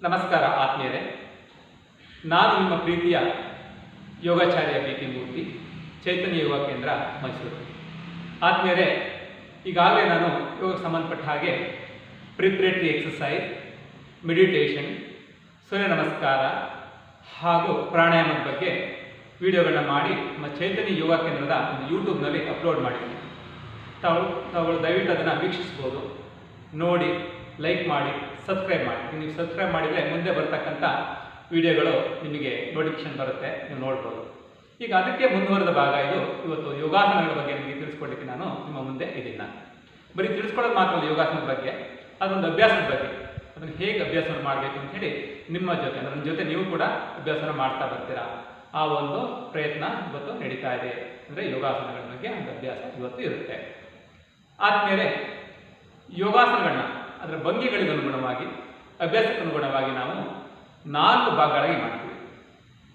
ನಮಸ್ಕಾರ ಆತ್ಮೀಯರೇ, ನಾನು ನಿಮ್ಮ ಪ್ರೀತಿಯ ಯೋಗಾಚಾರ್ಯ ಬಿ.ಪಿ. ಮೂರ್ತಿ, ಚೈತನ್ಯ ಯೋಗ ಕೇಂದ್ರ ಮೈಸೂರು. ಆತ್ಮೀಯರೇ, ಈಗಾಗಲೇ ನಾನು ಯೋಗಕ್ಕೆ ಸಂಬಂಧಪಟ್ಟ ಹಾಗೆ ಪ್ರಿಪ್ರೇಟರಿ ಎಕ್ಸಸೈಸ್, ಮೆಡಿಟೇಷನ್, ಸೂರ್ಯ ನಮಸ್ಕಾರ ಹಾಗೂ ಪ್ರಾಣಾಯಾಮದ ಬಗ್ಗೆ ವಿಡಿಯೋಗಳನ್ನ ಮಾಡಿ ನಮ್ಮ ಚೈತನ್ಯ ಯೋಗ ಕೇಂದ್ರದ ಯೂಟ್ಯೂಬ್ನಲ್ಲಿ ಅಪ್ಲೋಡ್ ಮಾಡಿದ್ದೀನಿ. ತಾವು ದಯವಿಟ್ಟು ಅದನ್ನು ವೀಕ್ಷಿಸ್ಬೋದು, ನೋಡಿ, ಲೈಕ್ ಮಾಡಿ, ಸಬ್ಸ್ಕ್ರೈಬ್ ಮಾಡಿ. ನೀವು ಸಬ್ಸ್ಕ್ರೈಬ್ ಮಾಡಿದರೆ ಮುಂದೆ ಬರ್ತಕ್ಕಂಥ ವಿಡಿಯೋಗಳು ನಿಮಗೆ ನೋಟಿಫಿಕೇಶನ್ ಬರುತ್ತೆ, ನೀವು ನೋಡ್ಬೋದು. ಈಗ ಅದಕ್ಕೆ ಮುಂದುವರೆದ ಭಾಗ ಇದು. ಇವತ್ತು ಯೋಗಾಸನಗಳ ಬಗ್ಗೆ ನಿಮಗೆ ತಿಳಿಸ್ಕೊಡ್ಲಿಕ್ಕೆ ನಾನು ನಿಮ್ಮ ಮುಂದೆ ಇದ್ದೀನಿ. ಬರೀ ತಿಳಿಸ್ಕೊಳ್ಳೋದು ಮಾತ್ರ ಯೋಗಾಸನದ ಬಗ್ಗೆ, ಅದೊಂದು ಅಭ್ಯಾಸದ ಬಗ್ಗೆ, ಅದನ್ನು ಹೇಗೆ ಅಭ್ಯಾಸವನ್ನು ಮಾಡಬೇಕು ಅಂತ ಹೇಳಿ ನಿಮ್ಮ ಜೊತೆ, ನನ್ನ ಜೊತೆ ನೀವು ಕೂಡ ಅಭ್ಯಾಸನ ಮಾಡ್ತಾ ಬರ್ತೀರಾ. ಆ ಒಂದು ಪ್ರಯತ್ನ ಇವತ್ತು ನಡೀತಾ ಇದೆ. ಅಂದರೆ ಯೋಗಾಸನಗಳ ಬಗ್ಗೆ ಒಂದು ಅಭ್ಯಾಸ ಇವತ್ತು ಇರುತ್ತೆ. ಆದ್ಮೇಲೆ ಯೋಗಾಸನಗಳನ್ನ ಅದರ ಭಂಗಿಗಳಿಗೆ ಅನುಗುಣವಾಗಿ, ಅಭ್ಯಾಸಕ್ಕೆ ಅನುಗುಣವಾಗಿ ನಾವು 4 ಭಾಗಗಳಾಗಿ ಮಾಡ್ತೀವಿ.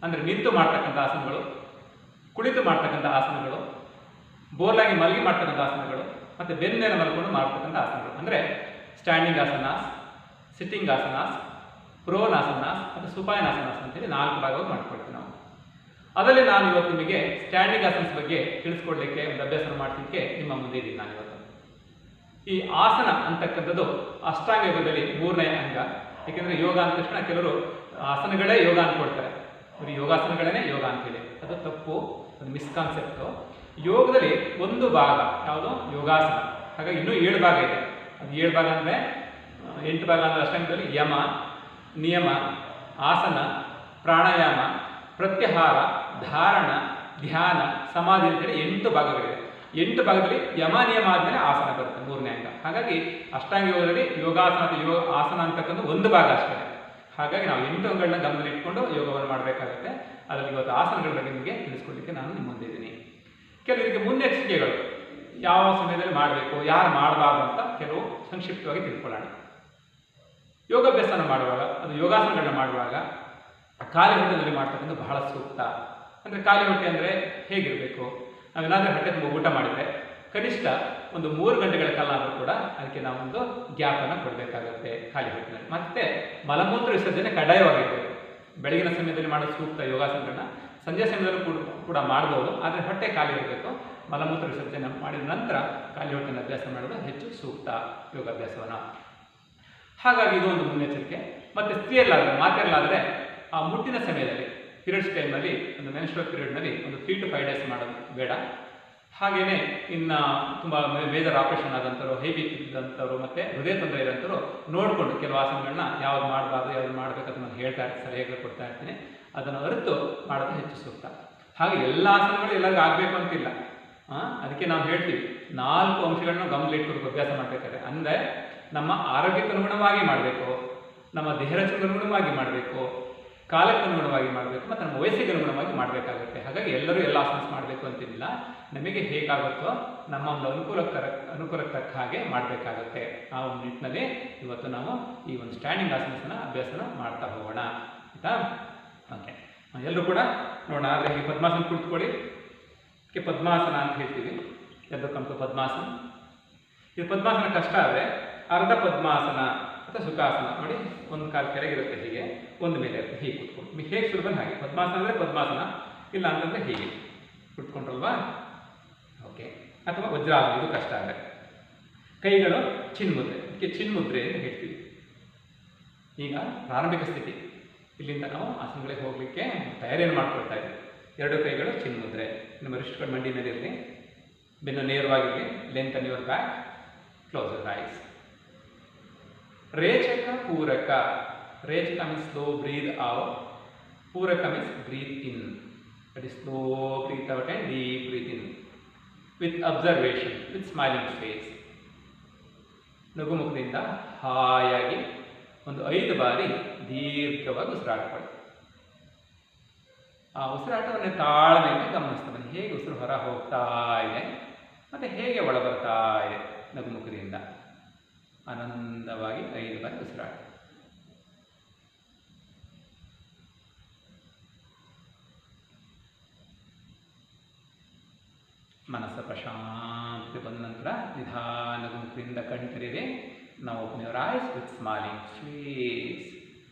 ಅಂದರೆ ನಿಂತು ಮಾಡ್ತಕ್ಕಂಥ ಆಸನಗಳು, ಕುಳಿತು ಮಾಡ್ತಕ್ಕಂಥ ಆಸನಗಳು, ಬೋರ್ಲಾಗಿ ಮಲಗಿ ಮಾಡ್ತಕ್ಕಂಥ ಆಸನಗಳು, ಮತ್ತು ಬೆನ್ನ ಮೇಲೆ ಮಲ್ಕೊಂಡು ಮಾಡ್ತಕ್ಕಂಥ ಆಸನಗಳು. ಅಂದರೆ ಸ್ಟ್ಯಾಂಡಿಂಗ್ ಆಸನಾಸ್, ಸಿಟ್ಟಿಂಗ್ ಆಸನಾಸ್, ಪ್ರೋನಾಸನಾಸ್ ಮತ್ತು ಸುಪಾಯನಾಸನಾಸ್ ಅಂತೇಳಿ 4 ಭಾಗವಾಗಿ ಮಾಡ್ಕೊಳ್ತೀವಿ ನಾವು. ಅದರಲ್ಲಿ ನಾನು ಇವತ್ತು ನಿಮಗೆ ಸ್ಟ್ಯಾಂಡಿಂಗ್ ಆಸನಸ್ ಬಗ್ಗೆ ತಿಳಿಸ್ಕೊಡ್ಲಿಕ್ಕೆ, ಒಂದು ಅಭ್ಯಾಸ ಮಾಡ್ಲಿಕ್ಕೆ ನಿಮ್ಮ ಮುಂದೆ ಇದ್ದೀನಿ ನಾನು ಇವತ್ತು. ಈ ಆಸನ ಅಂತಕ್ಕಂಥದ್ದು ಅಷ್ಟಾಂಗ ಯೋಗದಲ್ಲಿ 3ನೇ ಅಂಗ. ಏಕೆಂದರೆ ಯೋಗ ಅಂದ ತಕ್ಷಣ ಕೆಲವರು ಆಸನಗಳೇ ಯೋಗ ಅಂದ್ಕೊಳ್ತಾರೆ, ಯೋಗಾಸನಗಳೇ ಯೋಗ ಅಂತೇಳಿ. ಅದು ತಪ್ಪು, ಅದು ಮಿಸ್ಕಾನ್ಸೆಪ್ಟು. ಯೋಗದಲ್ಲಿ ಒಂದು ಭಾಗ ಯಾವುದು? ಯೋಗಾಸನ. ಹಾಗಾಗಿ ಇನ್ನೂ 7 ಭಾಗ ಇದೆ. ಅದು 7 ಭಾಗ ಅಂದರೆ 8 ಭಾಗ ಅಂದರೆ ಅಷ್ಟಾಂಗದಲ್ಲಿ ಯಮ, ನಿಯಮ, ಆಸನ, ಪ್ರಾಣಾಯಾಮ, ಪ್ರತ್ಯಾಹಾರ, ಧಾರಣ, ಧ್ಯಾನ, ಸಮಾಧಿ ಅಂತೇಳಿ 8 ಭಾಗಗಳಿವೆ. 8 ಭಾಗದಲ್ಲಿ ಯಮ ನಿಯಮ ಆದಮೇಲೆ ಆಸನ ಬರುತ್ತೆ, 3ನೇ ಅಂಗ. ಹಾಗಾಗಿ ಅಷ್ಟಾಂಗ ಯೋಗದಲ್ಲಿ ಯೋಗಾಸನ ಆಸನ ಅಂತಕ್ಕಂಥ ಒಂದು ಭಾಗ ಅಷ್ಟೇ. ಹಾಗಾಗಿ ನಾವು 8 ಅಂಗಗಳನ್ನ ಗಮನದಲ್ಲಿ ಇಟ್ಕೊಂಡು ಯೋಗವನ್ನು ಮಾಡಬೇಕಾಗುತ್ತೆ. ಅದರಲ್ಲಿ ಇವತ್ತು ಆಸನಗಳ ಬಗ್ಗೆ ನಿಮಗೆ ತಿಳಿಸ್ಕೊಡ್ಲಿಕ್ಕೆ ನಾನು ನಿಮ್ಮ ಮುಂದೆ ಇದ್ದೀನಿ. ಕೆಲವರಿಗೆ ಮುನ್ನೆಚ್ಚರಿಕೆಗಳು, ಯಾವ ಸಮಯದಲ್ಲಿ ಮಾಡಬೇಕು, ಯಾರು ಮಾಡಬಾರ್ದು ಅಂತ ಕೆಲವು ಸಂಕ್ಷಿಪ್ತವಾಗಿ ತಿಳ್ಕೊಳ್ಳೋಣ. ಯೋಗಾಭ್ಯಾಸನ ಮಾಡುವಾಗ, ಅದು ಯೋಗಾಸನಗಳನ್ನ ಮಾಡುವಾಗ ಖಾಲಿ ಹೊಟ್ಟೆಯಲ್ಲಿ ಮಾಡ್ತಕ್ಕಂಥ ಬಹಳ ಸೂಕ್ತ. ಅಂದರೆ ಖಾಲಿ ಹೊಟ್ಟೆ ಅಂದರೆ ಹೇಗಿರಬೇಕು? ನಾವೇನಾದರೂ ಹೊಟ್ಟೆ ತುಂಬ ಊಟ ಮಾಡಿದರೆ ಕನಿಷ್ಠ ಒಂದು 3 ಗಂಟೆಗಳ ಕಾಲ ಆದರೂ ಕೂಡ ಅದಕ್ಕೆ ನಾವೊಂದು ಗ್ಯಾಪನ್ನು ಕೊಡಬೇಕಾಗುತ್ತೆ ಖಾಲಿ ಹೊಟ್ಟೆಯಲ್ಲಿ. ಮತ್ತು ಮಲಮೂತ್ರ ವಿಸರ್ಜನೆ ಕಡ್ಡಾಯವಾಗಿರಬೇಕು. ಬೆಳಗಿನ ಸಮಯದಲ್ಲಿ ಮಾಡೋದು ಸೂಕ್ತ ಯೋಗಾಸನಗಳನ್ನ, ಸಂಜೆ ಸಮಯದಲ್ಲೂ ಕೂಡ ಮಾಡ್ಬೋದು. ಆದರೆ ಹೊಟ್ಟೆ ಖಾಲಿ ಇರಬೇಕು. ಮಲಮೂತ್ರ ವಿಸರ್ಜನೆ ಮಾಡಿದ ನಂತರ ಖಾಲಿ ಹೊಟ್ಟೆನ ಅಭ್ಯಾಸ ಮಾಡೋದು ಹೆಚ್ಚು ಸೂಕ್ತ ಯೋಗಾಭ್ಯಾಸವನ್ನು. ಹಾಗಾಗಿ ಇದು ಒಂದು ಮುನ್ನೆಚ್ಚರಿಕೆ. ಮತ್ತು ಸ್ತ್ರೀಯಲ್ಲಾದರೆ, ಮಾತೆಯಲ್ಲಾದರೆ ಆ ಮುಟ್ಟಿನ ಸಮಯದಲ್ಲಿ, ಪೀರಿಯಡ್ಸ್ ಟೈಮಲ್ಲಿ, ಒಂದು ಮೆನ್ಸ್ಟ್ರುವಲ್ ಪೀರಿಯಡ್ನಲ್ಲಿ ಒಂದು 3 to 5 ಡೇಸ್ ಮಾಡೋದು ಬೇಡ. ಹಾಗೆಯೇ ಇನ್ನು ತುಂಬ ಮೇಜರ್ ಆಪರೇಷನ್ ಆದಂಥವ್ರು, ಹೈ ಬಿ ಪಿ ಇದ್ದಂಥವ್ರು, ಮತ್ತು ಹೃದಯ ತೊಂದರೆ ಇರೋಂಥವ್ರು ನೋಡಿಕೊಂಡು ಕೆಲವು ಆಸನಗಳನ್ನ ಯಾವ್ದು ಮಾಡಬಾರ್ದು, ಯಾವ್ದು ಮಾಡಬೇಕು ಅಂತ ನಾನು ಹೇಳ್ತಾ ಇರ್ತೀನಿ, ಸಲಹೆಗಳು ಕೊಡ್ತಾ ಇರ್ತೀನಿ. ಅದನ್ನು ಅರಿತು ಮಾಡೋದು ಹೆಚ್ಚು ಸೂಕ್ತ. ಹಾಗೆ ಎಲ್ಲ ಆಸನಗಳು ಎಲ್ಲರಿಗೂ ಆಗಬೇಕು ಅಂತಿಲ್ಲ. ಅದಕ್ಕೆ ನಾವು ಹೇಳ್ತೀವಿ 4 ಅಂಶಗಳನ್ನ ಗಮನದಲ್ಲಿಟ್ಕೊಂಡು ಅಭ್ಯಾಸ ಮಾಡಬೇಕಾದ್ರೆ. ಅಂದರೆ ನಮ್ಮ ಆರೋಗ್ಯಕ್ಕೆ ಅನುಗುಣವಾಗಿ ಮಾಡಬೇಕು, ನಮ್ಮ ದೇಹರಚನೆಗೆ ಅನುಗುಣವಾಗಿ ಮಾಡಬೇಕು, ಕಾಲಕ್ಕೆ ಅನುಗುಣವಾಗಿ ಮಾಡಬೇಕು, ಮತ್ತು ನಮ್ಮ ವಯಸ್ಸಿಗೆ ಅನುಗುಣವಾಗಿ ಮಾಡಬೇಕಾಗುತ್ತೆ. ಹಾಗಾಗಿ ಎಲ್ಲರೂ ಎಲ್ಲ ಆಸನ ಮಾಡಬೇಕು ಅಂತಿಲ್ಲ. ನಮಗೆ ಹೇಗಾಗುತ್ತೋ ನಮ್ಮ ಒಂದು ಅನುಕೂಲಕ್ಕೆ ತಕ್ಕ ಹಾಗೆ ಮಾಡಬೇಕಾಗುತ್ತೆ. ಆ ಒಂದು ನಿಟ್ಟಿನಲ್ಲಿ ಇವತ್ತು ನಾವು ಈ ಒಂದು ಸ್ಟ್ಯಾಂಡಿಂಗ್ ಆಸನಸನ ಅಭ್ಯಾಸನ ಮಾಡ್ತಾ ಹೋಗೋಣ, ಆಯಿತಾ? ಓಕೆ, ಎಲ್ಲರೂ ಕೂಡ ನೋಡೋಣ. ಆದರೆ ಹೀಗೆ ಪದ್ಮಾಸನ ಕುಳಿತುಕೊಳ್ಳಿ. ಇದಕ್ಕೆ ಪದ್ಮಾಸನ ಅಂತ ಹೇಳ್ತೀವಿ. ಎಲ್ಲಕ್ಕಂತೂ ಪದ್ಮಾಸನ. ಇದು ಪದ್ಮಾಸನ ಕಷ್ಟ ಆದರೆ ಅರ್ಧ ಪದ್ಮಾಸನ ಅಥವಾ ಸುಖಾಸನ ನೋಡಿ, ಒಂದು ಕಾಲು ಕೆಳಗಿರುತ್ತೆ, ಹೀಗೆ ಒಂದು ಮೇಲೆ ಇರುತ್ತೆ, ಹೀಗೆ ಕುತ್ಕೊಂಡು ನಿಮಗೆ ಹೇಗೆ ಸುಲಭ ಹಾಗೆ. ಪದ್ಮಾಸನ ಅಂದರೆ ಪದ್ಮಾಸನ, ಇಲ್ಲ ಅಂತಂದರೆ ಹೀಗೆ ಕುತ್ಕೊಂಡ್ರಲ್ವಾ? ಓಕೆ. ಅಥವಾ ವಜ್ರಾಸನ, ಇದು ಕಷ್ಟ ಆದರೆ ಕೈಗಳು ಚಿನ್ಮುದ್ರೆ, ಇದಕ್ಕೆ ಚಿನ್ಮುದ್ರೆ ಅಂತ ಹೇಳ್ತೀವಿ. ಈಗ ಪ್ರಾರಂಭಿಕ ಸ್ಥಿತಿ, ಇಲ್ಲಿಂದ ನಾವು ಆಸನಗಳಿಗೆ ಹೋಗಲಿಕ್ಕೆ ತಯಾರಿಯನ್ನು ಮಾಡ್ಕೊಳ್ತಾ ಇದ್ದೀವಿ. 2 ಕೈಗಳು ಚಿನ್ಮುದ್ರೆ, ನಿಮ್ಮ ರಿಸ್ಟ್ಗಳು ಮಂಡಿ ಮೇಲೆ ಇರಲಿ, ಬೆನ್ನು ನೇರವಾಗಿರಲಿ, length your back, close your eyes. ರೇಚಕ ಪೂರಕ. ರೇಚಕ means slow breathe out. Puraka means breathe in. That is slow breathe out and deep breathe in. With observation, with smiling face. ನಗುಮುಖದಿಂದ ಹಾಯಾಗಿ ಒಂದು 5 ಬಾರಿ ದೀರ್ಘವಾಗಿ ಉಸಿರಾಡ್ಕೊಳ್ಳಿ. ಆ ಉಸಿರಾಟವನ್ನು ತಾಳ್ಮೆಯಿಂದ ಗಮನಿಸ್ತಾ ಬನ್ನಿ. ಹೇಗೆ ಉಸಿರು ಹೊರ ಹೋಗ್ತಾ ಇದೆ ಮತ್ತು ಹೇಗೆ ಒಳ ಬರ್ತಾ ಇದೆ. ನಗುಮುಖದಿಂದ ಆನಂದವಾಗಿ 5 ಬಾರಿ ಉಸಿರಾಟ. ಮನಸ್ಸು ಪ್ರಶಾಂತಿ ಬಂದ ನಂತರ ನಿಧಾನ ಗುಂಪಿನಿಂದ ಕಣ್ತೆರೆಯಿರಿ. Now open your eyes with smiling face.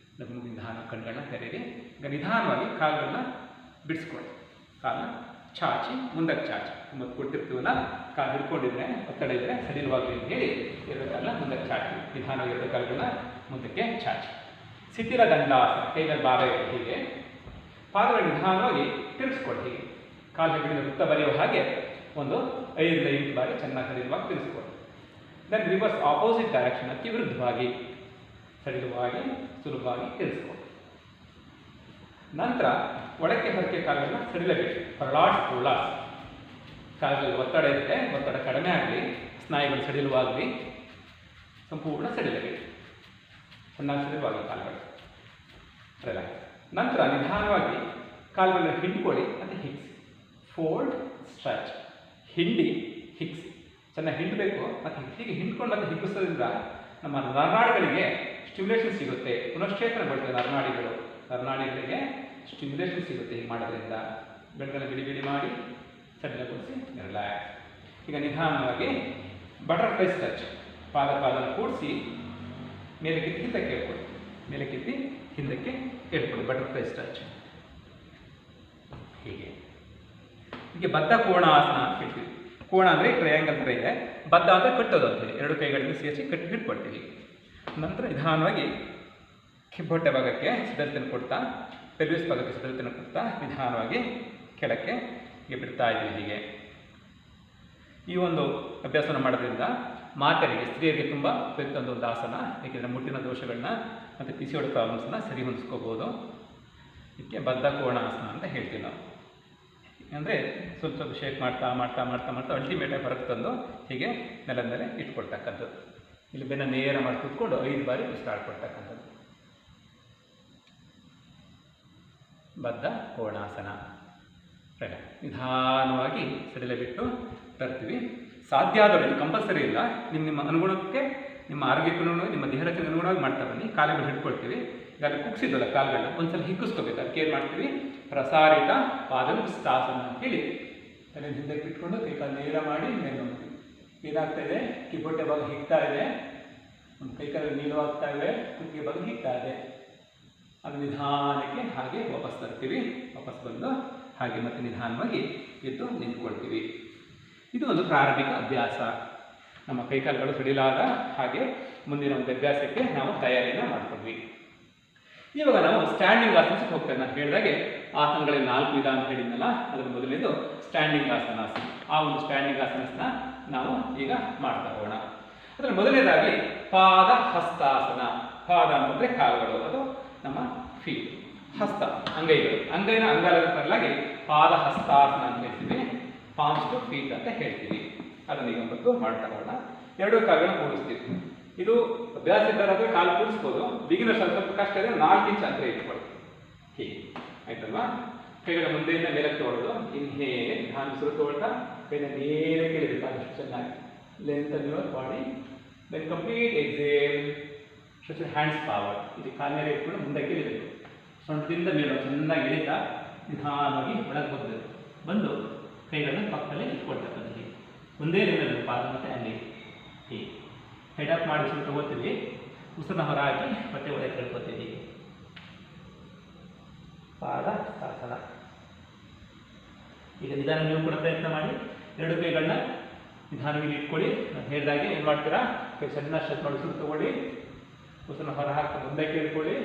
ನಿಧಾನ ಕಣ್ಗಳನ್ನ ತೆರೆಯಿರಿ. ಈಗ ನಿಧಾನವಾಗಿ ಕಾಲುಗಳನ್ನ ಬಿಡಿಸ್ಕೊಳ್ಳಿ. ಕಾಲನ್ನ ಚಾಚಿ ಮುಂದಕ್ಕೆ ಚಾಚಿ. ಮತ್ತು ಕೊಡ್ತಿರ್ತೀವಲ್ಲ, ಕಾಲು ಹಿಡ್ಕೊಂಡಿದ್ರೆ ಒತ್ತಡ ಇದ್ದರೆ ಸಡಿಲವಾಗಲಿ ಅಂತ ಹೇಳಿ ಎರಡು ಕಾಲನ್ನ ಮುಂದಕ್ಕೆ ಚಾಚಿ. ನಿಧಾನವಾಗಿ ಎರಡು ಕಾಲುಗಳನ್ನ ಮುಂದಕ್ಕೆ ಚಾಚಿ. ಶಿಥಿಲ ದಂಡಾಸನ, ಕೈಗಳ ಭಾರ ಇದೆ ಹೀಗೆ. ಪಾದಗಳು ನಿಧಾನವಾಗಿ ತಿರುಗಿಸ್ಕೊಳ್ಳಿ. ಹೀಗೆ ಕಾಲು ಹೆಗಲಿನ ವೃತ್ತ ಬರೆಯುವ ಹಾಗೆ ಒಂದು 5ರಿಂದ 8 ಬಾರಿ ಚೆನ್ನಾಗಿ ಸಡಿಲವಾಗಿ ತಿರುಗಿಸ್ಕೊಳ್ಳಿ. ದೆನ್ ರಿವರ್ಸ್ ಆಪೋಸಿಟ್ ಡೈರೆಕ್ಷನ್, ಅತಿ ವಿರುದ್ಧವಾಗಿ ಸಡಿಲವಾಗಿ ಸುಲಭವಾಗಿ ತಿರುಗಿಸ್ಕೊಳ್ಳಿ. ನಂತರ ಒಳಕ್ಕೆ ಹೊರಕ್ಕೆ ಕಾಲುಗಳನ್ನ ಸಡಿಲಬೇಕು. ಫರ್ಲಾಟ್ ಉಲ್ಲಾಸ್. ಕಾಲುಗಳಲ್ಲಿ ಒತ್ತಡ ಇರುತ್ತೆ, ಒತ್ತಡ ಕಡಿಮೆ ಆಗಲಿ, ಸ್ನಾಯುಗಳು ಸಡಿಲವಾಗಲಿ, ಸಂಪೂರ್ಣ ಸಡಿಲಬೇಕು. ಚೆನ್ನಾಗಿ ಸಡಿಲವಾಗಿ ಕಾಲುಗಳು ರಿಲ್ಯಾಕ್ಸ್. ನಂತರ ನಿಧಾನವಾಗಿ ಕಾಲುಗಳನ್ನು ಹಿಂಡ್ಕೊಳ್ಳಿ ಮತ್ತು ಹಿಗ್ಸಿ. Fold stretch. ಹಿಂಡಿ ಹಿಗ್ಸಿ. ಚೆನ್ನಾಗಿ ಹಿಂಡಬೇಕು ಮತ್ತು ಹೀಗೆ ಹಿಂಡ್ಕೊಂಡು ಮತ್ತು ಹಿಗ್ಗಿಸೋದ್ರಿಂದ ನಮ್ಮ ನರನಾಡಿಗಳಿಗೆ ಸ್ಟಿಮ್ಯುಲೇಷನ್ ಸಿಗುತ್ತೆ, ಪುನಶ್ಚೇತನಗೊಳ್ತದೆ. ನರನಾಡಿಗಳಿಗೆ ಸ್ಟಿಮ್ಯುಲೇಷನ್ ಸಿಗುತ್ತೆ ಹೀಗೆ ಮಾಡೋದ್ರಿಂದ. ಬೆಳಗನ್ನು ಬಿಡಿ ಬಿಡಿ ಮಾಡಿ ಸಡಿಲಗೊಳಿಸಿ ರಿಲ್ಯಾಕ್ಸ್. ಈಗ ನಿಧಾನವಾಗಿ ಬಟರ್ಫ್ಲೈ ಸ್ಟ್ರೆಚ್. ಪಾದನ ಕೂಡಿಸಿ ಮೇಲಕ್ಕೆತ್ತಿ ಹಿಂದಕ್ಕೆ ಹೇಳ್ಕೊಳ್ಳಿ. ಮೇಲಕ್ಕೆತ್ತಿ ಹಿಂದಕ್ಕೆ ಹೇಳ್ಕೊಳ್ಳಿ. ಬಟರ್ಫ್ಲೈ ಸ್ಟ್ರೆಚ್ ಹೀಗೆ. ಬದ್ಧ ಕೋಣಾಸನ ಅಂತ ಹೇಳ್ತೀವಿ. ಕೋಣ ಅಂದರೆ ಟ್ರಯಾಂಗಲ್ ಥರ ಇದೆ, ಬದ್ಧ ಅಂದರೆ ಕಟ್ಟೋದು ಅಂತೇಳಿ. ಎರಡು ಕೈಗಳಿಂದ ಸೇರಿಸಿ ಕಟ್ಟಿ ಹಿಡ್ಕೊಳ್ತೀವಿ. ನಂತರ ನಿಧಾನವಾಗಿ ಕಿಬ್ಬೊಟ್ಟೆ ಭಾಗಕ್ಕೆ ಸಡಿಲತೆಯನ್ನು ಕೊಡ್ತಾ, ಪೆಲ್ವಿಸ್ ಭಾಗಕ್ಕೆ ಸಡಿಲತೆಯನ್ನು ಕೊಡ್ತಾ ನಿಧಾನವಾಗಿ ಕೆಳಕ್ಕೆ ಹೀಗೆ ಬಿಡ್ತಾ ಇದ್ದೀವಿ. ಹೀಗೆ ಈ ಒಂದು ಅಭ್ಯಾಸವನ್ನು ಮಾಡೋದ್ರಿಂದ ಮಾತೆಯರಿಗೆ, ಸ್ತ್ರೀಯರಿಗೆ ತುಂಬ ಉಪಯುಕ್ತ ಒಂದು ಆಸನ. ಏಕೆಂದರೆ ಮುಟ್ಟಿನ ದೋಷಗಳನ್ನ ಮತ್ತು PCOD ಪ್ರಾಬ್ಲಮ್ಸನ್ನ ಸರಿ ಹೊಂದಿಸ್ಕೋಬೋದು. ಇದಕ್ಕೆ ಬದ್ಧ ಕೋಣಾಸನ ಅಂತ ಹೇಳ್ತೀವಿ ನಾವು. ಅಂದರೆ ಸ್ವಲ್ಪ ಸ್ವಲ್ಪ ಶೇಕ್ ಮಾಡ್ತಾ ಮಾಡ್ತಾ ಮಾಡ್ತಾ ಮಾಡ್ತಾ ಅಲ್ಟಿಮೇಟಾಗಿ ಹೊರಗೆ ತಂದು ಹೀಗೆ ನೆಲದ ಮೇಲೆ ಇಟ್ಕೊಳ್ತಕ್ಕಂಥದ್ದು. ಇಲ್ಲಿ ಬೆನ್ನ ನೇರ ಮಾಡಿ ಕೂತ್ಕೊಂಡು 5 ಬಾರಿ ಉಸಿರಾಡ್ಕೊಳ್ತಕ್ಕಂಥದ್ದು ಬದ್ಧ ಕೋಣಾಸನ. ನಿಧಾನವಾಗಿ ಸಡಿಲ ಬಿಟ್ಟು ತರ್ತೀವಿ. ಸಾಧ್ಯ ಆದವರು, ಇದು ಕಂಪಲ್ಸರಿ ಇಲ್ಲ, ನಿಮ್ಮ ಅನುಗುಣಕ್ಕೆ, ನಿಮ್ಮ ಆರೋಗ್ಯಕ್ಕೂ, ನಿಮ್ಮ ದೇಹಕ್ಕೆ ಅನುಗುಣವಾಗಿ ಮಾಡ್ತಾ ಬನ್ನಿ. ಕಾಲುಗಳು ಹಿಡ್ಕೊಳ್ತೀವಿ. ಈಗ ಅಲ್ಲಿ ಕುಗ್ಸಿದ್ವಲ್ಲ ಕಾಲುಗಳನ್ನ ಒಂದ್ಸಲ ಹಿಗ್ಗಿಸ್ಕೋಬೇಕು. ಅದಕ್ಕೆ ಏನು ಮಾಡ್ತೀವಿ, ಪ್ರಸಾರಿತ ಪಾದಮುಷ್ಟಾಸನ ಅಂತ ಹೇಳಿ ತಲೆ ಹಿಂದಕ್ಕೆ ಇಟ್ಕೊಂಡು ಕೈಕಾಲು ನೇರ ಮಾಡಿ ಮೇಲೆ ನೋಡ್ತೀವಿ. ಏನಾಗ್ತಾ ಇದೆ, ಕಿಬ್ಬೊಟ್ಟೆ ಭಾಗ ಹಿಗ್ತಾ ಇದೆ, ಒಂದು ಕೈಕಾಲು ನೀಳವಾಗ್ತಾ ಇವೆ, ಕುತ್ತಿಗೆ ಭಾಗ ಹಿಗ್ತಾ ಇದೆ. ಅದು ನಿಧಾನಕ್ಕೆ ಹಾಗೆ ವಾಪಸ್ ತರ್ತೀವಿ. ವಾಪಸ್ ಬಂದು ಹಾಗೆ ಮತ್ತೆ ನಿಧಾನವಾಗಿ ಎದ್ದು ನಿಂತ್ಕೊಳ್ತೀವಿ. ಇದು ಒಂದು ಪ್ರಾರಂಭಿಕ ಅಭ್ಯಾಸ. ನಮ್ಮ ಕೈಕಾಲುಗಳು ಸಡಿಲಾದ ಹಾಗೆ ಮುಂದಿನ ಒಂದು ಅಭ್ಯಾಸಕ್ಕೆ ನಾವು ತಯಾರಿಯನ್ನು ಮಾಡ್ಕೊಂಡ್ವಿ. ಇವಾಗ ನಾವು ಸ್ಟ್ಯಾಂಡಿಂಗ್ ಆಸನಕ್ಕೆ ಹೋಗ್ತೇವೆ. ನಾನು ಹೇಳಿದಾಗೆ ಆಸನಗಳಲ್ಲಿ 4 ವಿಧ ಅಂತ ಹೇಳಿದ್ನಲ್ಲ, ಅದರ ಮೊದಲನೇದು ಸ್ಟ್ಯಾಂಡಿಂಗ್ ಆಸನ. ಆ ಒಂದು ಸ್ಟ್ಯಾಂಡಿಂಗ್ ಆಸನ ನಾವು ಈಗ ಮಾಡ್ತಾ ಹೋಗೋಣ. ಅದರ ಮೊದಲನೇದಾಗಿ ಪಾದ ಹಸ್ತಾಸನ. ಪಾದ ಅಂತಂದರೆ ಕಾಲುಗಳು, ಅದು ನಮ್ಮ ಫೀಟ್. ಹಸ್ತ ಅಂಗೈಗಳು, ಅಂಗೈನ ಅಂಗಾಲದ ತರಲಾಗಿ ಪಾದ ಹಸ್ತಾಸನ ಅಂತ ಹೇಳ್ತೀವಿ. ಪಾಮ್ಸ್ ಟು ಫೀಟ್ ಅಂತ ಹೇಳ್ತೀವಿ. ಅದನ್ನ ಈಗ ಒಂದು ಮಾಡ್ತಾ ಹೋಗೋಣ. 2 ಕಾಲುಗಳನ್ನ ಕೂಡಿಸ್ತೀವಿ. ಇದು ಅಭ್ಯಾಸ ಇದ್ದಾರಾದ್ರೆ ಕಾಲು ಕೂಡಿಸ್ಬೋದು. ಬಿಗಿನರ್ಸ್ ಸ್ವಲ್ಪ ಕಷ್ಟ ಇದೆ, 4 ಇಂಚ್ ಅಂತ ಇಟ್ಕೊಳ್ಳಿ. ಹೀಗೆ ಆಯ್ತಲ್ವಾ? ಕೈಗಳ ಮುಂದೆಯಿಂದ ಮೇಲಕ್ಕೆ ತೊಗೊಳ್ಳೋದು. ಇನ್ಹೇಲ್, ನಿಧಾನ ಉಸಿರು ತೊಗೊಳ್ತಾ ಕೈನ ನೇರಕ್ಕೆ ಇಳಿಬೇಕು. ಅಷ್ಟು ಚೆನ್ನಾಗಿ length on your body. Then complete exhale, stretch hands forward. ಇದು ಕಾಲ ಮೇಲೆ ಇಟ್ಕೊಂಡು ಮುಂದಕ್ಕೆ ಇಳಿಬೇಕು. ಸೊಂಟದಿಂದ ಮೇಲೆ ಚೆನ್ನಾಗಿ ಇಳಿತಾ ನಿಧಾನವಾಗಿ ಒಳಗೆ ಬಂದು ಕೈಗಳನ್ನು ಪಕ್ಕದಲ್ಲೇ ಇಟ್ಕೊಳ್ತಕ್ಕಂಥ. ಹೀಗೆ ಒಂದೇ ಲೈನಲ್ಲಿ ಪಾದ ಮತ್ತು ಅಂಗೈ ಹೀಗೆ ಹೆಡ್ ಅಪ್ ಮಾಡಿ ಉಸಿರು ತಗೋತೀವಿ. ಉಸಿರನ್ನ ಹೊರ ಹಾಕಿ ಮತ್ತೆ ಒಳಗೆ ಕೇಳ್ಕೊತೀವಿ. ಪಾದ ಹಸ್ತಾಸನ. ಈಗ ನಿಧಾನ ನೀವು ಕೂಡ ಪ್ರಯತ್ನ ಮಾಡಿ. 2 ಕೈಗಳನ್ನ ನಿಧಾನವಾಗಿ ಇಟ್ಕೊಳ್ಳಿ. ನಾನು ಹೇಳಿದಾಗೆ ಏನು ಮಾಡ್ತೀರಾ, ಕೈ ಚೆನ್ನಾಗಿ ಸ್ಟ್ರೆಚ್ ಮಾಡಿ ಉಸಿರು ತಗೊಳ್ಳಿ. ಉಸಿರನ್ನ ಹೊರ ಹಾಕಿ ಮುಂದಕ್ಕೆ ಇಟ್ಕೊಳ್ಳಿ.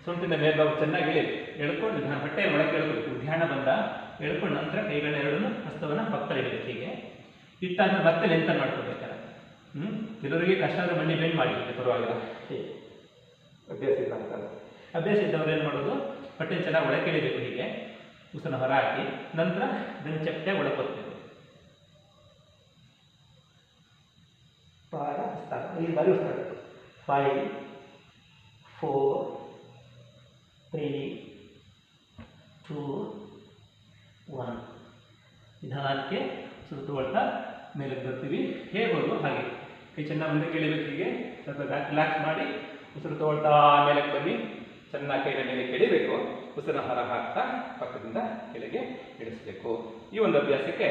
ಸೊಂಟಿಂದ ಮೇಲ್ಭಾಗ ಚೆನ್ನಾಗಿ ಎಳ್ಕೊಂಡು ನಿಧಾನ ಹೊಟ್ಟೆ ಒಳಗೆ ಎಳ್ಕೊಳ್ತೀವಿ. ಧ್ಯಾನ ಬಂದ ಎಳ್ಕೊಂಡು ನಂತರ ಕೈಗಳನ್ನ 2 ಹಸ್ತವನ್ನು ಪಕ್ಕದಲ್ಲಿ ಇಡಬೇಕು. ಹೀಗೆ ಇಟ್ಟಾದ್ಮೇಲೆ ಮತ್ತೆ ಲೆಂತನ್ನು ಮಾಡ್ಕೊಳ್ಬೇಕಾರೆ. ಕೆಲವರಿಗೆ ಕಷ್ಟ ಆದರೆ ಮಂಡಿ ಬೆಂಡ್ ಮಾಡಿ ಪರವಾಗಿಲ್ಲ. ಹೀಗೆ ಅಭ್ಯಾಸ ಇಲ್ಲ ಅಂತ. ಅಭ್ಯಾಸ ಇದ್ದವ್ರು ಏನು ಮಾಡೋದು, ಹೊಟ್ಟೆ ಚೆನ್ನಾಗಿ ಒಳಗೆ ಎಳಿಬೇಕು. ಹೀಗೆ ಉಸಿರನ್ನ ಹೊರ ಹಾಕಿ ನಂತರ ಬೆನ್ನು ಚಪ್ಪಟೆ ಒಳಗೆ ಹೋಗ್ತೇವೆ. ಪಾದ ಹಸ್ತಾಸನ. 5 ಬಾರಿ ಉಸಿರಾಡಬೇಕು. 5 4 3 2 1. ನಿಧಾನಕ್ಕೆ ಉಸಿರು ತಗೊಳ್ತಾ ಮೇಲೆ ಬರ್ತೀವಿ. ಹೇಗೋದು ಹಾಗೆ ಕೈ ಚೆನ್ನಾಗಿ ಮುಂದೆ ಕೆಳಿಬೇಕು. ಹೀಗೆ ಸ್ವಲ್ಪ ರಿಲ್ಯಾಕ್ಸ್ ಮಾಡಿ ಉಸಿರು ತಗೊಳ್ತಾ ಮೇಲಕ್ಕೆ ಬನ್ನಿ. ಚೆನ್ನಾಗಿ ಕೈನ ಮೇಲೆ ಕೆಳಿಬೇಕು. ಉಸಿರನ್ನ ಹೊರ ಹಾಕ್ತಾ ಪಕ್ಕದಿಂದ ಕೆಳಗೆ ಇಳಿಸಬೇಕು. ಈ ಒಂದು ಅಭ್ಯಾಸಕ್ಕೆ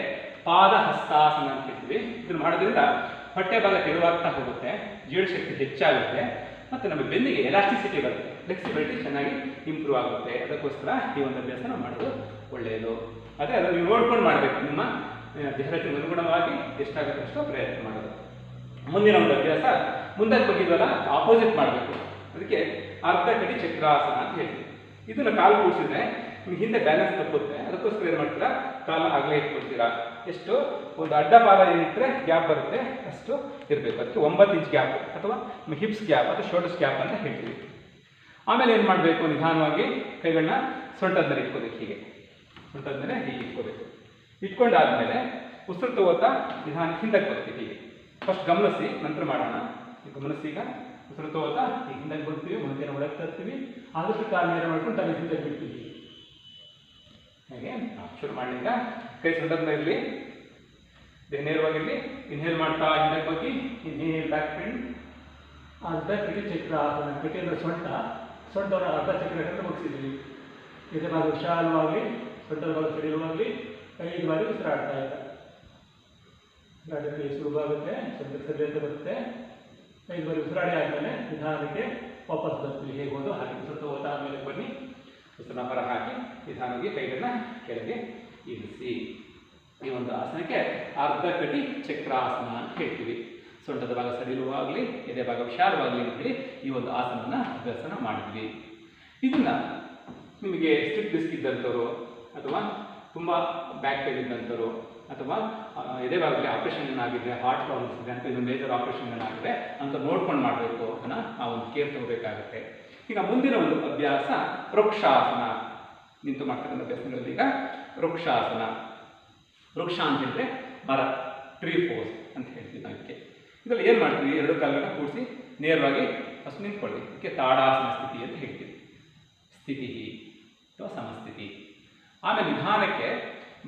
ಪಾದ ಹಸ್ತಾಸನ ಅಂತ ಹೇಳ್ತೀವಿ. ಇದನ್ನು ಮಾಡೋದ್ರಿಂದ ಹೊಟ್ಟೆ ಭಾಗ ತೆಳುವಾಗ್ತಾ ಹೋಗುತ್ತೆ, ಜೀರ್ಣಶಕ್ತಿ ಹೆಚ್ಚಾಗುತ್ತೆ, ಮತ್ತು ನಮ್ಮ ಬೆನ್ನಿಗೆ ಎಲಾಸ್ಟಿಸಿಟಿ ಬರುತ್ತೆ, ಫ್ಲೆಕ್ಸಿಬಿಲಿಟಿ ಚೆನ್ನಾಗಿ ಇಂಪ್ರೂವ್ ಆಗುತ್ತೆ. ಅದಕ್ಕೋಸ್ಕರ ಈ ಒಂದು ಅಭ್ಯಾಸನ ಮಾಡೋದು ಒಳ್ಳೆಯದು. ಅದೇ ಅದನ್ನು ನೀವು ನೋಡ್ಕೊಂಡು ಮಾಡಬೇಕು, ನಿಮ್ಮ ದೇಹಕ್ಕೆ ಅನುಗುಣವಾಗಿ ಎಷ್ಟಾಗುತ್ತೆ ಅಷ್ಟೋ ಪ್ರಯತ್ನ ಮಾಡೋದು. ಮುಂದಿನ ಒಂದು ಅಭ್ಯಾಸ ಮುಂದಕ್ಕೆ ಬಗ್ಗಿದ್ವಲ್ಲ ಆಪೋಸಿಟ್ ಮಾಡಬೇಕು. ಅದಕ್ಕೆ ಅರ್ಧ ಕಟಿ ಚಕ್ರಾಸನ ಅಂತ ಹೇಳ್ತೀವಿ. ಇದನ್ನು ಕಾಲು ಕೂಡಿಸಿದ್ರೆ ನಿಮ್ಗೆ ಹಿಂದೆ ಬ್ಯಾಲೆನ್ಸ್ ತಪ್ಪುತ್ತೆ. ಅದಕ್ಕೋಸ್ಕರ ಏನು ಮಾಡ್ತೀರಾ, ಕಾಲ ಆಗಲೇ ಇಟ್ಕೊಳ್ತೀರಾ. ಎಷ್ಟು ಒಂದು ಅಡ್ಡ ಪಾದ ಏನಿಟ್ಟರೆ ಗ್ಯಾಪ್ ಬರುತ್ತೆ ಅಷ್ಟು ಇರಬೇಕು. ಅದಕ್ಕೆ 9 ಇಂಚ್ ಗ್ಯಾಪ್ ಅಥವಾ ಹಿಪ್ಸ್ ಗ್ಯಾಪ್ ಅಥವಾ ಶೋಲ್ಡರ್ಸ್ ಗ್ಯಾಪ್ ಅಂತ ಹೇಳ್ತೀವಿ. ಆಮೇಲೆ ಏನು ಮಾಡಬೇಕು, ನಿಧಾನವಾಗಿ ಕೈಗಳನ್ನ ಸೊಂಟದ ಮೇಲೆ ಇಟ್ಕೋಬೇಕು. ಹೀಗೆ ಸೊಂಟದ ಮೇಲೆ ಹೀಗೆ ಇಟ್ಕೋಬೇಕು. ಇಟ್ಕೊಂಡಾದ್ಮೇಲೆ ಉಸಿರು ತಗೋತಾ ನಿಧಾನ ಹಿಂದಕ್ಕೆ ಬರ್ತೀವಿ. ಹೀಗೆ ಫಸ್ಟ್ ಗಮನಿಸಿ, ನಂತರ ಮಾಡೋಣ. ಗಮನಿಸಿ, ಈಗ ಉಸಿರು ತಗೋತಾ ಈಗ ಹಿಂದಕ್ಕೆ ಬರ್ತೀವಿ, ಮುಂದೆ ಒಳಗೆ ತರ್ತೀವಿ. ಆದಷ್ಟು ಕಾಲು ನೇರ ಮಾಡ್ಕೊಂಡು ತಲೆ ಹಿಂದಕ್ಕೆ ಬಿಡ್ತೀವಿ. ಹಾಗೆ ಶುರು ಮಾಡಿ. ಈಗ ಕೈ ಸೊಂಟದ ಇರಲಿ, ದೇಹ ನೇರವಾಗಿರಲಿ. ಇನ್ಹೇಲ್ ಮಾಡ್ತಾ ಹಿಂದಕ್ಕೆ ಹೋಗಿ, ಇನ್ಹೇಲ್ ಬ್ಯಾಕ್ ಬೆಂಡ್, ಅರ್ಧ ಕಟಿ ಚಕ್ರಾಸನ. ಕಟಿ ಅಂದರೆ ಸೊಂಟವನ್ನು ಅರ್ಧ ಚಕ್ರ ಮುಗಿಸಿದ್ವಿ. ಇದೇ ಭಾಗ ವಿಶಾಲವಾಗಲಿ, ಸೊಂಟದ ಭಾಗ ಸಡಿಲವಾಗಲಿ 5 ಬಾರಿ ಉಸಿರಾಡ್ತಾ ಇಲ್ಲ. ಗಾಡಿಯಲ್ಲಿ ಸುಲಭವಾಗುತ್ತೆ, ಸೊಂಟಕ್ಕೆ ಸರಿ ಅಂತ ಬರುತ್ತೆ. 5 ಬಾರಿ ಉಸಿರಾಡಿ ಆದಮೇಲೆ ನಿಧಾನಕ್ಕೆ ವಾಪಸ್ ಬರ್ತೀವಿ. ಹೇಗೆ ಹೋದು ಹಾಗೆ ಉಸಿರು ತಗೋತಾ ಆಮೇಲೆ ಬನ್ನಿ. ಉಸಿರನ್ನ ಹೊರ ಹಾಕಿ ನಿಧಾನವಾಗಿ ಕೈಗಳನ್ನ ಕೆಳಗೆ ಇಳಿಸಿ. ಈ ಒಂದು ಆಸನಕ್ಕೆ ಅರ್ಧ ಕಟಿ ಚಕ್ರಾಸನ ಅಂತ ಹೇಳ್ತೀವಿ. ಸೊಂಟದ ಭಾಗ ಸಡಿಲವಾಗಲಿ, ಎದೆ ಭಾಗ ವಿಶಾಲವಾಗಲಿ ಅಂತೇಳಿ ಈ ಒಂದು ಆಸನನ ಅಭ್ಯಾಸನ ಮಾಡಿದ್ವಿ. ಇದನ್ನು ನಿಮಗೆ ಸ್ಲಿಪ್ ಡಿಸ್ಕ್ ಇದ್ದಂಥವ್ರು ಅಥವಾ ತುಂಬ ಬ್ಯಾಕ್ ಪೇನ್ ಇದ್ದಂಥವ್ರು ಅಥವಾ ಎದೆ ಭಾಗದಲ್ಲಿ ಆಪರೇಷನ್ ಆಗಿದ್ರೆ, ಹಾರ್ಟ್ ಪ್ರಾಬ್ಲಮ್ಸ್ ಇದೆ ಅಂತ, ಇದು ಮೇಜರ್ ಆಪರೇಷನ್ ಆಗಿದ್ರೆ ಅಂತ ನೋಡ್ಕೊಂಡು ಮಾಡಬೇಕು ಅನ್ನೋ ಆ ಒಂದು ಕೇರ್ ತಗೋಬೇಕಾಗುತ್ತೆ. ಈಗ ಮುಂದಿನ ಒಂದು ಅಭ್ಯಾಸ ವೃಕ್ಷಾಸನ. ನಿಂತು ಮಾಡ್ತಕ್ಕಂಥ ಅಭ್ಯಾಸಗಳಲ್ಲಿ ಈಗ ವೃಕ್ಷಾಸನ. ವೃಕ್ಷ ಅಂತ ಹೇಳಿದ್ರೆ ಮರ, ಟ್ರೀ ಪೋಸ್ ಅಂತ ಹೇಳ್ತೀವಿ ಅದಕ್ಕೆ. ಇದರಲ್ಲಿ ಏನು ಮಾಡ್ತೀವಿ, 2 ಕಾಲುಗಳನ್ನ ಕೂಡಿಸಿ ನೇರವಾಗಿ ಫಸ್ಟ್ ನಿಂತ್ಕೊಳ್ಳಿ. ಇದಕ್ಕೆ ತಾಡಾಸನ ಸ್ಥಿತಿ ಅಂತ ಹೇಳ್ತೀವಿ. ಸ್ಥಿತಿ ಅಥವಾ ಸಮಸ್ಥಿತಿ. ಆಮೇಲೆ ನಿಧಾನಕ್ಕೆ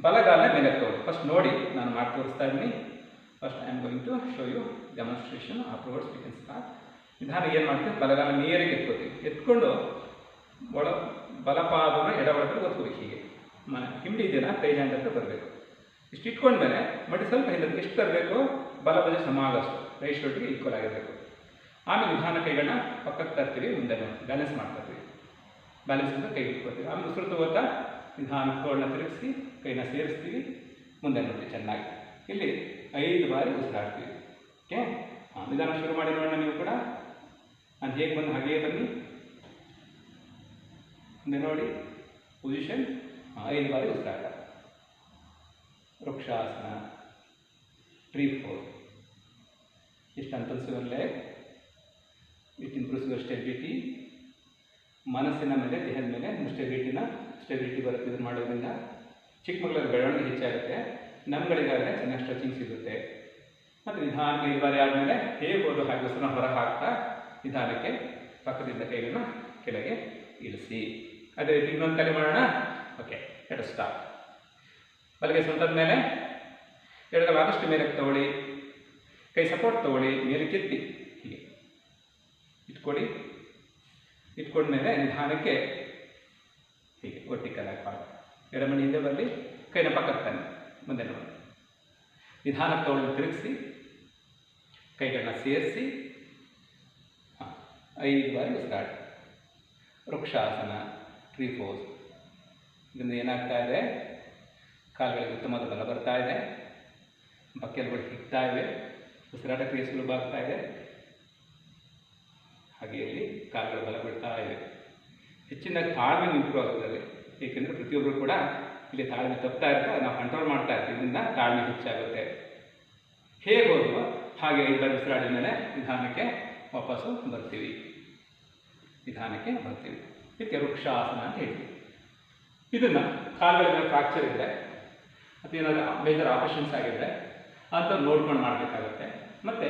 ಬಲಗಾಲ ಮೇಲೆ ತಗೊಳ್ಳಿ. ಫಸ್ಟ್ ನೋಡಿ, ನಾನು ಮಾಡಿ ತೋರಿಸ್ತಾ ಇದ್ದೀನಿ. First I am going to show you demonstration. Afterwards we can start. ನಿಧಾನ ಏನು ಮಾಡ್ತೀವಿ, ಬಲಗಾಲ ನೇರಿಗೆ ಎತ್ಕೋತೀವಿ. ಎತ್ಕೊಂಡು ಬಲಪಾದವನ್ನು ಎಡಬಳದಲ್ಲಿ ಒತ್ಕೋಬೇಕು. ಹೀಗೆ ಹಿಂಡಿ ಇದೆಯಲ್ಲ, ಕೈ ಜಾಯಿಂಟ್ ಹತ್ರ ಬರಬೇಕು. ಇಷ್ಟು ಇಟ್ಕೊಂಡ್ಮೇಲೆ ಮಡಿ ಸ್ವಲ್ಪ ಹಿಂದಕ್ಕೆ ಎಷ್ಟು ತರಬೇಕು, ಬಲ ಬಜೆ ಸಮ ಆಗಷ್ಟು, ರೈಟ್ ಶೋಲ್ಡ್ರಿಗೆ ಈಕ್ವಲ್ ಆಗಿರಬೇಕು. ಆಮೇಲೆ ನಿಧಾನ ಕೈಗಳನ್ನ ಪಕ್ಕಕ್ಕೆ ತರ್ತೀವಿ, ಮುಂದೆ ಬ್ಯಾಲೆನ್ಸ್ ಮಾಡ್ಕೊತೀವಿ. ಬ್ಯಾಲೆನ್ಸ್ ಅಂತ ಕೈ ಇಟ್ಕೊತೀವಿ. ಆಮೇಲೆ ಉಸಿರು ತಗೋತಾ ನಿಧಾನ ತೋಳನ್ನ ತಿರುಗಿಸಿ ಕೈನ ಸೇರಿಸ್ತೀವಿ, ಮುಂದೆ ನೋಡ್ತೀವಿ ಚೆನ್ನಾಗಿ. ಇಲ್ಲಿ 5 ಬಾರಿ ಉಸಿರಾಡ್ತೀವಿ. ಓಕೆ, ನಿಧಾನ ಶುರು ಮಾಡಿ ನೋಡೋಣ. ನೀವು ಕೂಡ ನಾನು ಹೇಗೆ ಬಂದು ಹಾಗೆಯೇ ಬನ್ನಿ. ಮುಂದೆ ನೋಡಿ, ಪೊಸಿಷನ್ 5 ಬಾರಿ ಉಸಿರಾಟ. Vrikshasana, tree pose. ಇಷ್ಟು ಅಂತಲ್ಸುವಲ್ಲೇ ಇಟ್ ಇಂಪ್ರೂವ್ಸ್ ಯುವರ್ ಸ್ಟೆಬಿಲಿಟಿ. ಮನಸ್ಸಿನ ಮೇಲೆ, ದೇಹದ ಮೇಲೆ ಸ್ಟೆಬಿಲಿಟಿ ಬರುತ್ತೆ ಇದನ್ನು ಮಾಡೋದ್ರಿಂದ. ಚಿಕ್ಕ ಮಕ್ಕಳ ಬೆಳವಣಿಗೆ ಹೆಚ್ಚಾಗುತ್ತೆ. ನಮ್ಗಳಿಗಾದರೆ ಚೆನ್ನಾಗಿ ಸ್ಟ್ರೆಚಿಂಗ್ ಸಿಗುತ್ತೆ. ಮತ್ತು ನಿಧಾನಕ್ಕೆ 5 ಬಾರಿ ಆದಮೇಲೆ ಹೇಗೆ ಹೋದು ಹಾಗೆ ಉಸಿರನ್ನ ಹೊರ ಹಾಕ್ತಾ ನಿಧಾನಕ್ಕೆ ಪಕ್ಕದಿಂದ ಕೈಗಳನ್ನ ಕೆಳಗೆ ಇಳಿಸಿ. ಅದೇ ರೀತಿ ಇನ್ನೊಂದು ಕಲೆ ಮಾಡೋಣ. Okay, let us start. ಬಲಗೈ ಸೊಂಟದ ಮೇಲೆ, ಎಡಗೈ ಆದಷ್ಟು ಮೇಲಕ್ಕೆ ತಗೊಳ್ಳಿ. ಕೈ ಸಪೋರ್ಟ್ ತಗೊಳ್ಳಿ, ಮೇಲಕ್ಕೆ ಎತ್ತಿ ಹೀಗೆ ಇಟ್ಕೊಳ್ಳಿ. ಇಟ್ಕೊಂಡ್ಮೇಲೆ ನಿಧಾನಕ್ಕೆ ಹೀಗೆ ವರ್ಟಿಕಲ್ ಆಗಿ ಮಾಡಿ ಎಡಮಣಿ ಹಿಂದೆ ಬರಲಿ, ಕೈನ ಪಕ್ಕಕ್ಕೆ ತಾನೆ ಮುಂದೆ ನೋಡಿ. ನಿಧಾನಕ್ಕೆ ತಗೊಳ್ಳಿ, ತಿರುಗಿಸಿ ಕೈಗಳನ್ನ ಸೇರಿಸಿ 5 ಬಾರಿ ಉಸಿರಾಡಿ. Vrikshasana, tree pose. ಇದರಿಂದ ಏನಾಗ್ತಾ ಇದೆ, ಕಾಲುಗಳಿಗೆ ಉತ್ತಮವಾದ ಬಲ ಬರ್ತಾ ಇದೆ, ಬಕ್ಕೆಲ್ಗಳು ಹಿಗ್ತಾ ಇವೆ, ಉಸಿರಾಟ ಕ್ರಿಯೆ ಸುಲಭ ಆಗ್ತಾ ಇದೆ. ಹಾಗೆ ಇಲ್ಲಿ ಕಾಲುಗಳು ಬಲ ಬಿಡ್ತಾ ಇವೆ. ಹೆಚ್ಚಿನ ತಾಳ್ಮೆ ಇಂಪ್ರೂವ್ ಆಗೋದ್ರಲ್ಲಿ, ಏಕೆಂದರೆ ಪ್ರತಿಯೊಬ್ಬರು ಕೂಡ ಇಲ್ಲಿ ತಾಳ್ಮೆ ತಪ್ತಾ ಇರ್ತಾರೆ, ನಾವು ಕಂಟ್ರೋಲ್ ಮಾಡ್ತಾ ಇರ್ತೀವಿ. ಇದರಿಂದ ತಾಳ್ಮೆ ಹೆಚ್ಚಾಗುತ್ತೆ. ಹೇಗೆ ಹೋದ್ವು ಹಾಗೆ 5 ಬಾರಿ ಉಸಿರಾಡಿದ ಮೇಲೆ ನಿಧಾನಕ್ಕೆ ವಾಪಸ್ಸು ಬರ್ತೀವಿ. ಇದಕ್ಕೆ ವೃಕ್ಷಾಸನ ಅಂತ ಹೇಳ್ತೀವಿ. ಇದನ್ನು ಕಾಲುಗಳ ಫ್ರಾಕ್ಚರ್ ಇದ್ದರೆ ಅಥವಾ ಏನಾದರೂ ಮೇಜರ್ ಆಪರೇಷನ್ಸ್ ಆಗಿದ್ದರೆ ಅಂತ ನೋಡ್ಕೊಂಡು ಮಾಡಬೇಕಾಗುತ್ತೆ. ಮತ್ತು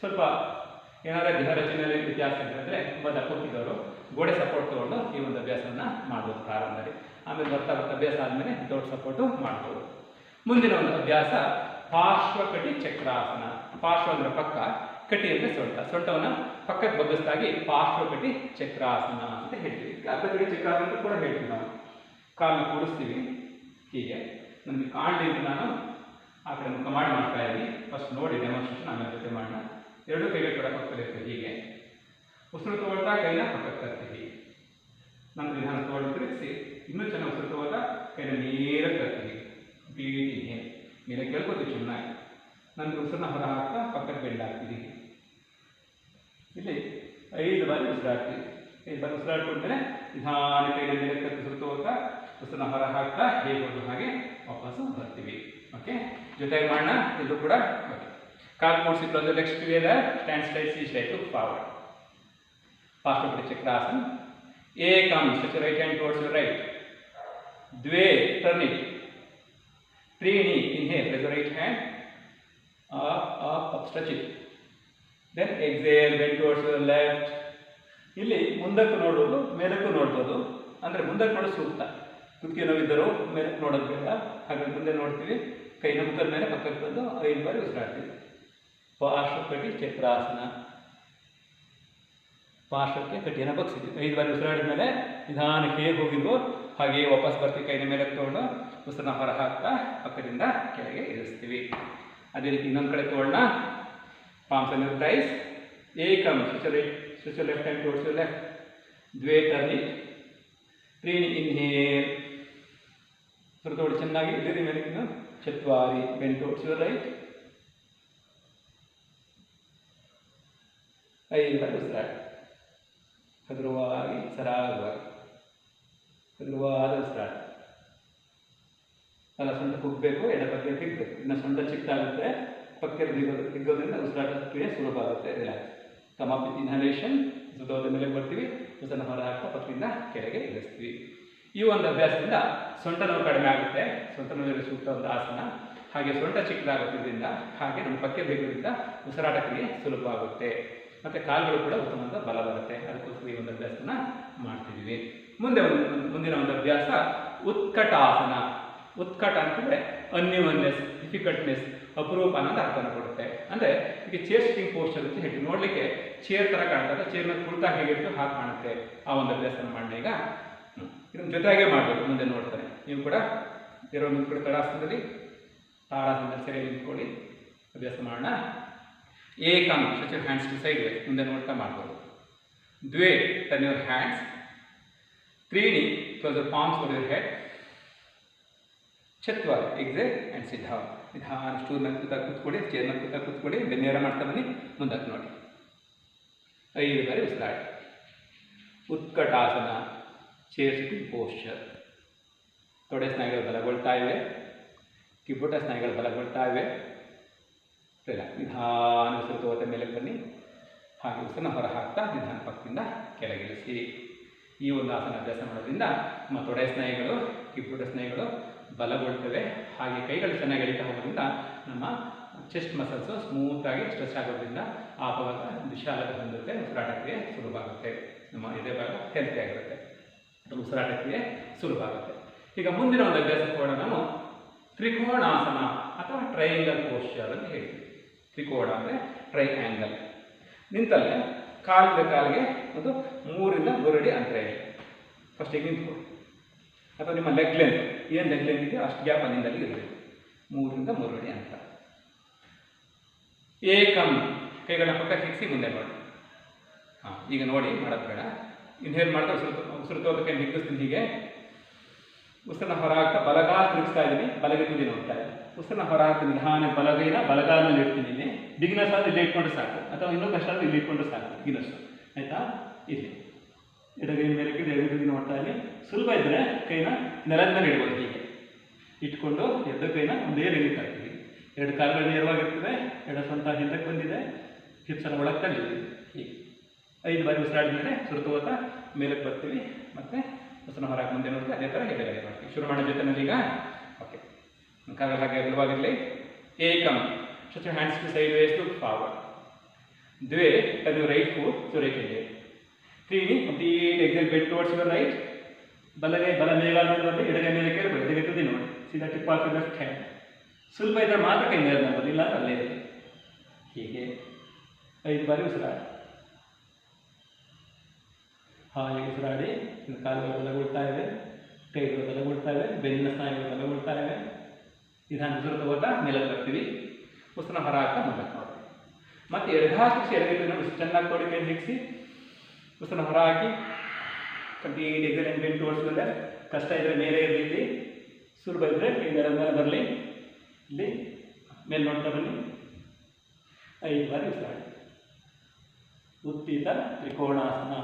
ಸ್ವಲ್ಪ ಏನಾದರೂ ದೇಹ ರಚನೆಯಲ್ಲಿ ವ್ಯತ್ಯಾಸ ಇದ್ದರೆ ತುಂಬ ದಪ್ಪಕ್ಕಿದ್ದವರು ಗೋಡೆ ಸಪೋರ್ಟ್ ತೊಗೊಂಡು ಈ ಒಂದು ಅಭ್ಯಾಸವನ್ನು ಮಾಡ್ಬೋದು ಪ್ರಾರಂಭದಲ್ಲಿ. ಆಮೇಲೆ ಬರ್ತಾ ಅಭ್ಯಾಸ ಆದಮೇಲೆ ದೊಡ್ಡ ಸಪೋರ್ಟು ಮಾಡ್ಬೋದು. ಮುಂದಿನ ಒಂದು ಅಭ್ಯಾಸ ಪಾರ್ಶ್ವಕಟಿ ಚಕ್ರಾಸನ. ಪಾರ್ಶ್ವ ಅಂದರೆ ಪಕ್ಕ, ಕಟಿ ಅಂದರೆ ಸೊಂಟವನ್ನು ಪಕ್ಕಕ್ಕೆ ಬಗ್ಗಿಸ್ದಾಗಿ ಪಾರ್ಶ್ವಕಟಿ ಚಕ್ರಾಸನ ಅಂತ ಹೇಳ್ತೀವಿ. ಅರ್ಧ ಕಟಿ ಚಕ್ರಾಸನ ಅಂತ ಕೂಡ ಹೇಳ್ತೀವಿ ನಾವು. ಕಾಲನ್ನ ಕೂಡಿಸ್ತೀವಿ ಹೀಗೆ. ನಮಗೆ ಕಾಣಲಿ ಅಂತ ನಾನು ಆ ಕಡೆ ಮುಖ ಮಾಡ್ತಾ ಇದ್ದೀನಿ. ಫಸ್ಟ್ ನೋಡಿ ಡೆಮಾನ್ಸ್ಟ್ರೇಷನ್, ಆಮೇಲೆ ಜೊತೆ ಮಾಡೋಣ. 2 ಕೈಗಳು ಕೂಡ ಪಕ್ಕದಲ್ಲಿ ಇರ್ತದೆ. ಹೀಗೆ ಉಸಿರು ತಗೊಳ್ತಾ ಕೈನ ಪಕ್ಕಕ್ಕೆ ತರ್ತೀವಿ. ನಂತರ ನಿಧಾನ ತಗೊಳ್ಳಿ ತಿರುಗಿಸಿ ಇನ್ನೂ ಚೆನ್ನಾಗಿ ಉಸಿರು ತಗೊಳ್ತಾ ಕೈನ ನೇರಕ್ಕೆ ತರ್ತೀವಿ. ಬೀಡಿ ಮೇಲೆ ಕೇಳ್ಕೊತೀವಿ ಚೆನ್ನಾಗಿ. ನಂತರ ಉಸಿರನ್ನ ಹೊರ ಹಾಕ್ತಾ ಪಕ್ಕಕ್ಕೆ ಬೆಂಡ್ ಹಾಕ್ತೀವಿ. ಇಲ್ಲಿ 5 ಬಾರಿ ಉಸಿರಾಡ್ತೀವಿ. 5 ಬಾರಿ ಉಸಿರಾಡ್ಕೊಂಡ್ಮೇಲೆ ನಿಧಾನ ಕೈನ ಮೇಲೆ ಉಸಿರು ತಗೋತಾ ಉಸಿರನ್ನ ಹೊರ ಹಾಕ್ತಾ ಹೇಗೆ ಹಾಗೆ ವಾಪಸ್ಸು ಬರ್ತೀವಿ. ಓಕೆ, ಜೊತೆಗೆ ಮಾಡೋಣ ಇದು ಕೂಡ. ಓಕೆ, ಕಾಲ್ ಮೂಡ್ಸಿ close the legs together, stand straight, see straight, look forward. Fast open chakrasana. ಏಕಂ, stretch right hand towards your right. ದ್ವೇ, ಟರ್ನ್ ಇಟ್. त्रीणि, inhale, raise the right hand, up, stretch it. Then exhale, bend towards your left. ಇಲ್ಲಿ ಮುಂದಕ್ಕೆ ನೋಡೋದು, ಮೇಲಕ್ಕೂ ನೋಡ್ಬೋದು. ಅಂದರೆ ಮುಂದಕ್ಕೆ ನೋಡೋದು ಸೂಕ್ತ. ಕುತ್ತಿಗೆ ನೋವಿದ್ದರೂ ಮೇಲಕ್ಕೆ ನೋಡೋದು ಬೇಡ. ಹಾಗೆ ಮುಂದೆ ನೋಡ್ತೀವಿ. ಕೈನ ಮುಖದ ಮೇಲೆ ಪಕ್ಕಕ್ಕೆ ಬಂದು 5 ಬಾರಿ ಉಸಿರಾಡ್ತೀವಿ. ಪಾರ್ಶ್ವಕಟಿ ಚಕ್ರಾಸನ. ಪಾರ್ಶ್ವಕ್ಕೆ ಕಟಿಯನ್ನು ಬಗ್ಸಿದ್ವಿ. 5 ಬಾರಿ ಉಸಿರಾಡಿದ ಮೇಲೆ ನಿಧಾನಕ್ಕೆ ಹೇಗೆ ಹೋಗಿದ್ವು ಹಾಗೆ ವಾಪಸ್ ಬರ್ತೀವಿ. ಕೈನ ಮೇಲೆ ತಗೊಂಡು ಉಸಿರನ್ನ ಹೊರ ಹಾಕ್ತಾ ಪಕ್ಕದಿಂದ ಕೆಳಗೆ ಇಳಿಸ್ತೀವಿ. ಅದೇ ರೀತಿ ಇನ್ನೊಂದು ಕಡೆ ತಗೊಳ್ಳೋಣ. Palms on your thighs. ಏಕಂ, switch left hand towards your left. ದ್ವೇ, ಟರ್ನ್ ಇಟ್. ತ್ರೀಣಿ, ಇನ್ಹೇಲ್. ಉಸಿರು ತಗೊಳ್ಳಿ ಚೆನ್ನಾಗಿ. ಇಳಿರಿ ಮೇಲೆ. ಚತ್ವಾರಿ, ಬೆಂಡ್ ಟುವರ್ಡ್ಸ್ ಯುವರ್ ರೈಟ್. 5 ಬಾರಿ ಉಸಿರಾಡಿ. ಹಗುರವಾಗಿ, ಸರಾಗವಾಗಿ, ಹಗುರವಾದ ಉಸಿರಾಡಿ. ಅಲ್ಲ, ಸೊಂಟ ಕುಗ್ಗಬೇಕು, ಎಡ ಬಗ್ಗೆ ಹಿಗ್ಬೇಕು. ಇನ್ನು ಸೊಂಟ ಚಿಕ್ಕದಾಗುತ್ತೆ, ಪಕ್ಕದ ಹಿಗ್ಗೋದ್ರಿಂದ ಉಸಿರಾಟ ಕ್ರಿಯೆ ಸುಲಭ ಆಗುತ್ತೆ. Relax. Come up with inhalation. ಸುತ್ತೋದ ಮೇಲೆ ಬರ್ತೀವಿ. ಉಸಿರನ್ನ ಹೊರ ಹಾಕ್ತಾ ಪಕ್ಕದಿಂದ ಕೆಳಗೆ ಇಳಿಸ್ತೀವಿ. ಈ ಒಂದು ಅಭ್ಯಾಸದಿಂದ ಸೊಂಟ ನೋವು ಕಡಿಮೆ ಆಗುತ್ತೆ. ಸೊಂಟ ನೋವಿಗೆ ಸೂಕ್ತ ಒಂದು ಆಸನ. ಹಾಗೆ ಸೊಂಟ ಚಿಕ್ಕದಾಗುತ್ತಿದ್ದರಿಂದ ಹಾಗೆ ನಮ್ಮ ಪಕ್ಕೆ ಬೇಗೋದ್ರಿಂದ ಉಸಿರಾಟ ಕ್ರಿಯೆ ಸುಲಭ ಆಗುತ್ತೆ. ಮತ್ತು ಕಾಲುಗಳು ಕೂಡ ಉತ್ತಮವಾದ ಬಲ ಬರುತ್ತೆ. ಅದಕ್ಕೋಸ್ಕರ ಈ ಒಂದು ಅಭ್ಯಾಸನ ಮಾಡ್ತಿದ್ದೀವಿ. ಮುಂದಿನ ಒಂದು ಅಭ್ಯಾಸ ಉತ್ಕಟಾಸನ. ಉತ್ಕಟ ಅಂತಂದರೆ ಅನ್ಯೂನ್ನೆಸ್, ಡಿಫಿಕಲ್ಟ್ನೆಸ್, ಅಪರೂಪ ಅನ್ನೋದು ಅರ್ಥನ ಕೊಡುತ್ತೆ. ಅಂದರೆ ಈಗ ಚೇರ್ ಸಿಟ್ಟಿಂಗ್ ಪೋಸ್ಚರ್ ಅಂತ ಹೇಳಿ ನೋಡಲಿಕ್ಕೆ ಚೇರ್ ಥರ ಕಾಣ್ತದೆ. ಚೇರ್ನ ಕುಳಿತಾ ಹೇಗಿಟ್ಟು ಹಾಗೆ ಕಾಣುತ್ತೆ. ಆ ಒಂದು ಅಭ್ಯಾಸನ ಮಾಡೋಣ. ಈಗ ಇದನ್ನು ಜೊತೆಗೆ ಮಾಡಬೇಕು. ಮುಂದೆ ನೋಡ್ತಾರೆ. ನೀವು ಕೂಡ ಇರೋ ನಿಂತ್ಕೊಳ್ಳಿ. ತಡಾಸನದಲ್ಲಿ ಸರಿಯಾಗಿ ನಿಂತ್ಕೊಳ್ಳಿ. ಅಭ್ಯಾಸ ಮಾಡೋಣ. ಏಕಂ, stretch your hands to sideways. ಮುಂದೆ ನೋಡ್ತಾ ಮಾಡ್ಬೋದು. ದ್ವೇ, ಟರ್ನ್ ಯುವರ್ ಹ್ಯಾಂಡ್ಸ್. ತ್ರೀಣಿ, close your palms over your head. ಚತ್ವಾರಿ, ಎಕ್ಸೇಲ್ ಆ್ಯಂಡ್ ಸಿಟ್ ಡೌನ್. ನಿಧಾನ ಸ್ಟೂಲ್ನ ಕೂತ್ಕೊಳ್ಳಿ, ಚೇರ್ನ ಕೂತ್ಕೊಳ್ಳಿ. ಬೆನ್ನೇರ ಮಾಡ್ತಾ ಬನ್ನಿ. ಮುಂದಕ್ಕೆ ನೋಡಿ. 5 ಬಾರಿ ಉಸಿರಾಡಿ. ಉತ್ಕಟಾಸನ, ಚೇರ್ ಸಿಟ್ಟಿಂಗ್ ಪೋಸ್ಚರ್. ತೊಡೆ ಸ್ನಾಯುಗಳು ಬಲಗೊಳ್ತಾ ಇವೆ. ಕಿಬ್ಬೊಟ ಸ್ನಾಯುಗಳು ಬಲಗೊಳ್ತಾ ಇವೆ. ರಿಲ್ಯಾಕ್ಸ್. ನಿಧಾನ ಉಸಿರು ತಗೋತ ಮೇಲೆ ಬನ್ನಿ. ಹಾಗೆ ಉಸಿರನ್ನ ಹೊರ ಹಾಕ್ತಾ ನಿಧಾನ ಪಕ್ಕದಿಂದ ಕೆಳಗಿಳಿಸಿ. ಈ ಒಂದು ಆಸನ ಅಭ್ಯಾಸ ಮಾಡೋದ್ರಿಂದ ನಮ್ಮ ತೊಡೆ ಸ್ನಾಯುಗಳು, ಕಿಬ್ಬೊಟ ಸ್ನಾಯುಗಳು ಬಲಗೊಳ್ತವೆ. ಹಾಗೆ ಕೈಗಳು ಚೆನ್ನಾಗಿ ಎಳಿತಾ ಹೋಗೋದ್ರಿಂದ ನಮ್ಮ ಚೆಸ್ಟ್ ಮಸಲ್ಸು ಸ್ಮೂತಾಗಿ ಸ್ಟ್ರೆಚ್ ಆಗೋದ್ರಿಂದ ಆ ಭಾಗ ವಿಶಾಲತೆ ಹೊಂದುತ್ತೆ. ಉಸಿರಾಟಕ್ಕೆ ಸುಲಭ ಆಗುತ್ತೆ. ನಮ್ಮ ಎದೆ ಭಾಗ ಹೆಲ್ತಿ ಆಗಿರುತ್ತೆ. ಉಸಿರಾಟಕ್ಕೆ ಸುಲಭ ಆಗುತ್ತೆ. ಈಗ ಮುಂದಿನ ಒಂದು ಅಭ್ಯಾಸ ಕೂಡ ನಾವು ತ್ರಿಕೋಣಾಸನ ಅಥವಾ ಟ್ರಯಾಂಗಲ್ ಪೋಸ್ಚರ್ ಅಂತ ಹೇಳ್ತೀವಿ. ತ್ರಿಕೋಣ ಅಂದರೆ ಟ್ರೈಆ್ಯಂಗಲ್. ನಿಂತಲ್ಲೇ ಕಾಲಿಗೆ ಒಂದು 3ರಿಂದ 3 ಅಡಿ ಅಂತರ ಇದೆ. ಫಸ್ಟಿಗೆ ನಿಂತ್ಕೊಳ್ಳಿ. ಅಥವಾ ನಿಮ್ಮ ಲೆಗ್ ಲೆಂತ್ ಏನು ಲೆಗ್ ಲೆಂತ್ ಇದೆಯೋ ಅಷ್ಟು ಗ್ಯಾಪ್ ಅಲ್ಲಿಂದಲ್ಲಿ ಇರಬೇಕು. 3ರಿಂದ 3 ಅಡಿ ಅಂತರ. ಏಕಂ, ಕೈಗಳ ಪಕ್ಕ ಹಿಗ್ಸಿ ಮುಂದೆ ನೋಡಿ. ಈಗ ನೋಡಿ, ಮಾಡೋದು ಬೇಡ. ಇನ್ಹೇಲ್ ಮಾಡ್ತಾ ಉಸಿರು ತಗೋದಕ್ಕೆ ಹಿಗ್ಗಿಸ್ತೀನಿ. ಹೀಗೆ ಉಸಿರನ್ನ ಹೊರ ಹಾಕ್ತಾ ಬಲಗಾಲ ತಿರುಗಿಸ್ತಾ ಇದ್ದೀನಿ. ಬಲಗೈ ತುದಿ ನೋಡ್ತಾ ಇದ್ದೀನಿ. ಉಸಿರನ್ನ ಹೊರ ಹಾಕ್ತೀನಿ. ನಿಧಾನ ಬಲಗಾಲ ಮೇಲೆ ಇಡ್ತೀನಿ. ಇಲ್ಲಿ ಬಿಗಿನರ್ಸ್ ಆದರೆ ಇಲ್ಲಿ ಇಟ್ಕೊಂಡು ಸಾಕು, ಅಥವಾ ಇನ್ನೂ ಕಷ್ಟ ಆದರೆ ಇಲ್ಲಿ ಇಟ್ಕೊಂಡು ಸಾಕು. ಬಿಗಿನರ್ಸ್ ಆಯಿತಾ. ಇಲ್ಲಿ ಎಡಗೈ ಮೇಲೆ ಎಡಗೈ ತುದಿ ನೋಡ್ತಾ ಇದ್ದೀನಿ. ಸುಲಭ ಇದ್ದರೆ ಕೈನ ನೆಲದ ಮೇಲೆ ಇಡ್ಬೋದು. ಹೀಗೆ ಇಟ್ಕೊಂಡು ಎರಡು ಕೈನ ಒಂದೇ ಲಿಮಿಟ್ ಹಾಕ್ತೀವಿ. 2 ಕಾಲುಗಳು ನೇರವಾಗಿರ್ತವೆ. ಎಡ ಸ್ವಂತ ಹಿಂದಕ್ಕೆ ಬಂದಿದೆ. ಹಿಪ್ಸನ್ನು ಒಳಗೆ ತಳ್ಳಿದ್ದೀವಿ. ಹೀಗೆ 5 ಬಾರಿ ಉಸಿರಾಡಿದ ಮೇಲೆ ಸುರು ತಗೋತಾ ಮೇಲಕ್ಕೆ ಬರ್ತೀವಿ. ಮತ್ತು ಉಸಿರನ್ನ ಹೊರಗೆ ಮುಂದೆ ನೋಡ್ತೀವಿ. ಅದೇ ಥರ ಎಡಗಡೆ ಮಾಡ್ತೀವಿ. ಶುರು ಮಾಡೋ ಜೊತೆನಲ್ಲಿ ಈಗ. ಓಕೆ, ಕಾಲು ಹಾಗೆ ಅಗಲವಾಗಿರಲಿ. ಏಕಂ, stretch your hands to sideways, look forward. ದ್ವೇ, turn your right foot to right head. ತ್ರೀಣಿ, complete exhale bend towards your right. ಬಲಗೈ ಬಲ ಮೇಲಾದ ಮೇಲೆ ಬರಲಿ. ಎಡಗೈ ಮೇಲೆ ಕೇಳಬೇಡಿ. ಎಡಗೈ ತುದಿ ನೋಡಿ. ಸೀದಾ tip of your left hand. ಸುಲಭ ಇದ್ದರೆ ಮಾತ್ರ ಕೈ ಮೇಲೆ ಬರಲಿ, ಇಲ್ಲ ಅಲ್ಲೇ ಇರಲಿ. ಹೀಗೆ 5 ಬಾರಿ ಉಸಿರಾಡಿ. ಹಾಗೆ ಉಸಿರಾಡಿ. ಕಾಲುಗಳು ಬಲಗೊಳ್ತಾ ಇವೆ, ಕೈಗಳು ಬಲಗೊಳ್ತಾ ಇವೆ, ಬೆನ್ನಿನ ಸ್ನಾಯುಗಳು ಬಲಗೊಳ್ತಾ ಇವೆ. ನಿಧಾನ ಉಸಿರು ತಗೋತಾ ಮೇಲಕ್ಕೆ ಬರ್ತೀವಿ. ಉಸಿರನ್ನ ಹೊರ ಹಾಕ್ತಾ ಮುಂದಕ್ಕೆ ಮಾಡ್ತೀವಿ. ಮತ್ತು ಎಡಗಾಲಿಸಿ ಎಡಗೈ ನೋಡಿ ಚೆನ್ನಾಗಿ ತೊಡಿ ಕೈ ಹಿಗ್ಸಿ. ಉಸಿರನ್ನ ಹೊರ ಹಾಕಿ complete exhale and bend towards the left. ಕಷ್ಟ ಇದ್ದರೆ ಮೇಲೆ ಇರಲಿ, ಇಲ್ಲಿ ಸುಲಭ ಇದ್ದರೆ ಕೈ ಮೇಲೆ ಬರಲಿ, ಇಲ್ಲಿ ಮೇಲೆ ನೋಡ್ತಾ ಬನ್ನಿ. 5 ಬಾರಿ ಉಸಿರಾಡಿ. ಉತ್ಥಿತ ತ್ರಿಕೋಣಾಸನ,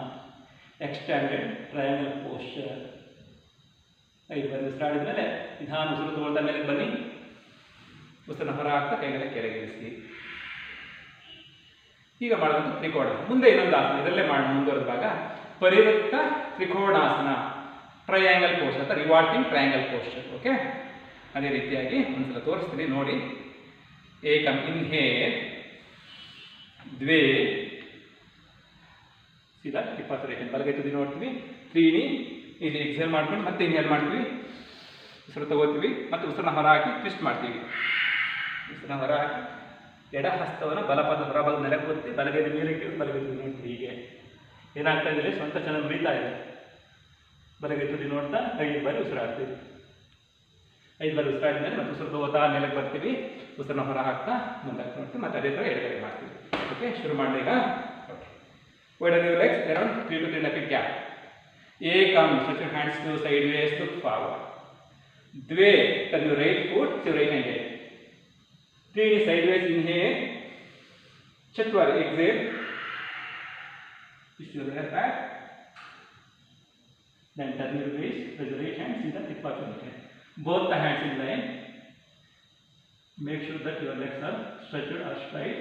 ಎಕ್ಸ್ಟ್ಯಾಂಡೆಡ್ ಟ್ರಯಾಂಗಲ್ ಪೋಸ್ಚರ್. 5 ಬಾರಿ ಉಸಿರಾಡಿದ ಮೇಲೆ ನಿಧಾನ ಉಸಿರು ತಗೊಳ್ತಾ ಮೇಲೆ ಬನ್ನಿ. ಉಸಿರನ್ನ ಹೊರ ಹಾಕ್ತಾ ಕೈಗೆಲ್ಲ ಕೆಳಗಿಳಿಸಿ. ಈಗ ಮಾಡೋದು ತ್ರಿಕೋಣಾಸನ. ಮುಂದೆ ಇನ್ನೊಂದು ಆಸನ, ಇದರಲ್ಲೇ ಮಾಡಿ ಮುಂದುವರೆದ ಭಾಗ ಪರಿವೃತ್ತ ತ್ರಿಕೋಣಾಸನ, ಟ್ರಯಾಂಗಲ್ ಪೋಸ್ಚರ್ ಅಥವಾ ರಿವಾಲ್ಟಿಂಗ್ ಟ್ರಯಾಂಗಲ್ ಪೋಸ್ಚರ್. ಓಕೆ, ಅದೇ ರೀತಿಯಾಗಿ ಒಂದ್ಸಲ ತೋರಿಸ್ತೀನಿ ನೋಡಿ. ಏಕಂ ಇನ್ಹೇಲ್, ದ್ವೇ ಸೀದಾ ಟಿಪ್ಪಾಸರೇಷನ್ ಬಲಗೈ ತುದಿ ನೋಡ್ತೀವಿ. 3 ಇಲ್ಲಿ ಎಕ್ಸೇಲ್ ಮಾಡ್ಕೊಂಡು ಮತ್ತೆ ಇನ್ಹೇಲ್ ಮಾಡ್ತೀವಿ, ಉಸಿರು ತಗೋತೀವಿ, ಮತ್ತು ಉಸಿರನ್ನ ಹೊರ ಹಾಕಿ ಟ್ವಿಸ್ಟ್ ಮಾಡ್ತೀವಿ. ಉಸಿರನ್ನ ಹೊರ ಹಾಕಿ ಎಡ ಹಸ್ತವನ್ನು ಬಲಪಾದ ಹೊರಭಾಗ ನೆಲಕ್ಕೆ ಒತ್ತಿ ಬಲಗೈ ಮೇಲೆ ಇಟ್ಟು ಬಲಗೈ ತುದಿ ನೋಡ್ತೀವಿ. ಹೀಗೆ ಏನಾಗ್ತಾ ಇದೆ, ಸ್ವಂತ ಚೆನ್ನಾಗಿ ಮುರಿತಾ ಇದೆ. ಬಲಗೈ ತುದಿ ನೋಡ್ತಾ 5 ಬಾರಿ ಉಸಿರಾಡ್ತೀವಿ. 5 ಬಾರಿ ಉಸಿರಾಡಿದ ಮೇಲೆ ಮತ್ತೆ ಉಸಿರು ತಗೋತಾ ಮೇಲಕ್ಕೆ ಬರ್ತೀವಿ, ಉಸಿರನ್ನ ಹೊರ ಹಾಕ್ತಾ ಮುಂದಕ್ಕೆ ನೋಡ್ತೀವಿ, ಮತ್ತೆ ಅದೇ ಥರ ಎಡಗಡೆ ಮಾಡ್ತೀವಿ. ಓಕೆ, ಶುರು ಮಾಡಿ ಈಗ. Okay, widen your legs around 3 to 3 feet gap. Ekam, stretch your hands to sideways, look forward. Dve, turn your right foot to right handed. 3 sideways inhale. Chatwari, exhale. Twist your left back. Then turn your waist, raise your right hand, see the hip of your head. Both the hands in line. Make sure that your legs are stretched or straight.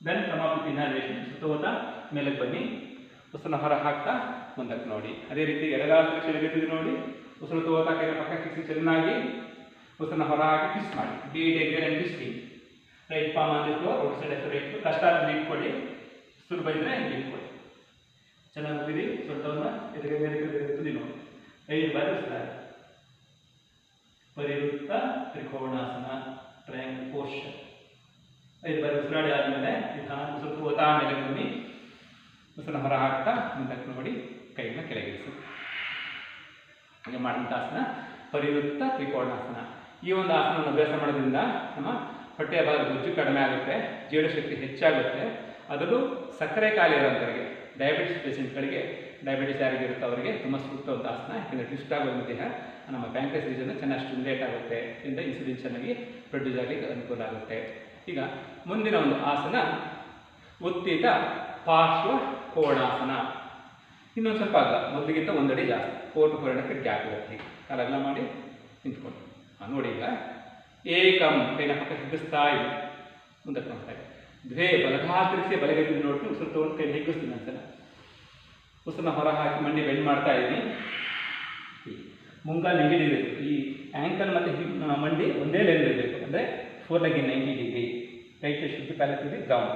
Then come up with inhalation. ಸುತ್ತೋತಾ ಮೇಲಕ್ಕೆ ಬನ್ನಿ, ಉಸಿರನ್ನ ಹೊರ ಹಾಕ್ತಾ ಮುಂದಕ್ಕೆ ನೋಡಿ. ಅದೇ ರೀತಿ ಎಡಗಾಲ ಕೆಳಗೆ ನೋಡಿ, ಉಸಿರು ತಗೋತಾ ಕೈ ಪಕ್ಕಕ್ಕೆ ಚೆನ್ನಾಗಿ ಉಸಿರನ್ನ ಹೊರ ಹಾಕಿ ಟ್ವಿಸ್ಟ್ ಮಾಡಿ. ಡೀಟ್ exhale and twisting. Right palm on the floor, outside right. ಕಷ್ಟ ಆದರೆ ಇಟ್ಕೊಳ್ಳಿ, ಸುಲಭ ಇದ್ದರೆ ಇಟ್ಕೊಳ್ಳಿ. ಚೆನ್ನಾಗಿ ಮುಗಿದಿ. ಸೊಂಟವನ್ನು ಎದುರಿಗೆ ಮೇಲೆ ತುದಿ ನೋಡಿ. 5 ಬಾರಿ ಉಸಿರಾಡಿ. ಪರಿವೃತ್ತ ತ್ರಿಕೋಣಾಸನ, ಟ್ರಯಾಂಗಲ್ ಪೋಸ್ಚರ್. 5 ಬಾರಿ ಉಸಿರಾಡಿ ಆದಮೇಲೆ ನಿಧಾನ ಉಸಿರು ತಗೋತಾ ಮೇಲೆ ಬನ್ನಿ, ಉಸಿರನ್ನ ಹೊರ ಹಾಕ್ತಾ ಮುಂದಕ್ಕೆ ನೋಡಿ, ಕೈಯನ್ನು ಕೆಳಗಿಳಿಸಿ. ಹಾಗೆ ಮಾಡಿದಂಥ ಆಸನ ಪರಿವೃತ್ತ ತ್ರಿಕೋಣಾಸನ. ಈ ಒಂದು ಆಸನವನ್ನು ಅಭ್ಯಾಸ ಮಾಡೋದ್ರಿಂದ ನಮ್ಮ ಹೊಟ್ಟೆಯ ಭಾಗದ ಬೊಜ್ಜು ಕಡಿಮೆ ಆಗುತ್ತೆ, ಜೀರ್ಣಶಕ್ತಿ ಹೆಚ್ಚಾಗುತ್ತೆ. ಅದರಲ್ಲೂ ಸಕ್ಕರೆ ಕಾಯಿಲೆ ಇರೋಂಥವರಿಗೆ, ಡಯಾಬಿಟಿಸ್ ಪೇಷೆಂಟ್ಗಳಿಗೆ, ಡಯಾಬಿಟಿಸ್ ಯಾರಿಗೆ ಇರುತ್ತೋ ಅವರಿಗೆ ತುಂಬ ಸೂಕ್ತವಾದ ಆಸನ. ಯಾಕೆಂದರೆ ಟ್ವಿಸ್ಟ್ ಆಗೋದು ದೇಹ ನಮ್ಮ ಪ್ಯಾಂಕ್ರಿಯಾಸ್ ರೀಜನ್ ಚೆನ್ನಾಗಿ ಸ್ಟಿಮ್ಯುಲೇಟ್ ಆಗುತ್ತೆ, ಇದರಿಂದ ಇನ್ಸುಲಿನ್ ಚೆನ್ನಾಗಿ ಪ್ರೊಡ್ಯೂಸ್ ಆಗಲಿಕ್ಕೆ ಅನುಕೂಲ ಆಗುತ್ತೆ. ಈಗ ಮುಂದಿನ ಒಂದು ಆಸನ ಉತ್ಥಿತ ಪಾರ್ಶ್ವ ಕೋಣಾಸನ. ಇನ್ನೊಂದು ಸ್ವಲ್ಪ ಅಗಲ, ಮೊದಲಿಗಿಂತ 1 ಅಡಿ ಜಾಸ್ತಿ, 4 to 4 feet ಗ್ಯಾಪ್ ಇರುತ್ತೆ. ಕಾಲ ಅಗಲ ಮಾಡಿ ನಿಂತ್ಕೊಂಡು ನೋಡಿ. ಈಗ ಏಕಂ, ಕೈನ ಪಕ್ಕ ಹಿಗ್ಗಿಸ್ತಾ ಇದೆ, ಮುಂದಕ್ಕೆ ನೋಡ್ತಾ ಇದೆ. ದ್ವೇ, ಬಲಗಾಲ ತಿರುಗಿಸಿ ಬಲಗೈ ತುದಿ ನೋಡ್ತೀನಿ, ಉಸಿರು ತಗೊಂಡು ಕೈ ಹಿಗ್ಗಿಸ್ತೀನಿ ಒಂದ್ಸಲ. ಉಸಿರನ್ನ ಹೊರ ಹಾಕಿ ಮಂಡಿ ಬೆಂಡ್ ಮಾಡ್ತಾ ಇದ್ದೀನಿ. ಮುಂಗಾಲು ಹಿಂಗಿಡಿಬೇಕು. ಈ ಆ್ಯಂಕಲ್ ಮತ್ತು ಮಂಡಿ ಒಂದೇ ಲೈನ್ ಇರಬೇಕು, ಅಂದರೆ 4 leg in 90 degree. ರೈಟ್ ಶುದ್ಧ ಪ್ಯಾಲೆಟ್ ಇದೆ ಗ್ರೌಂಡ್,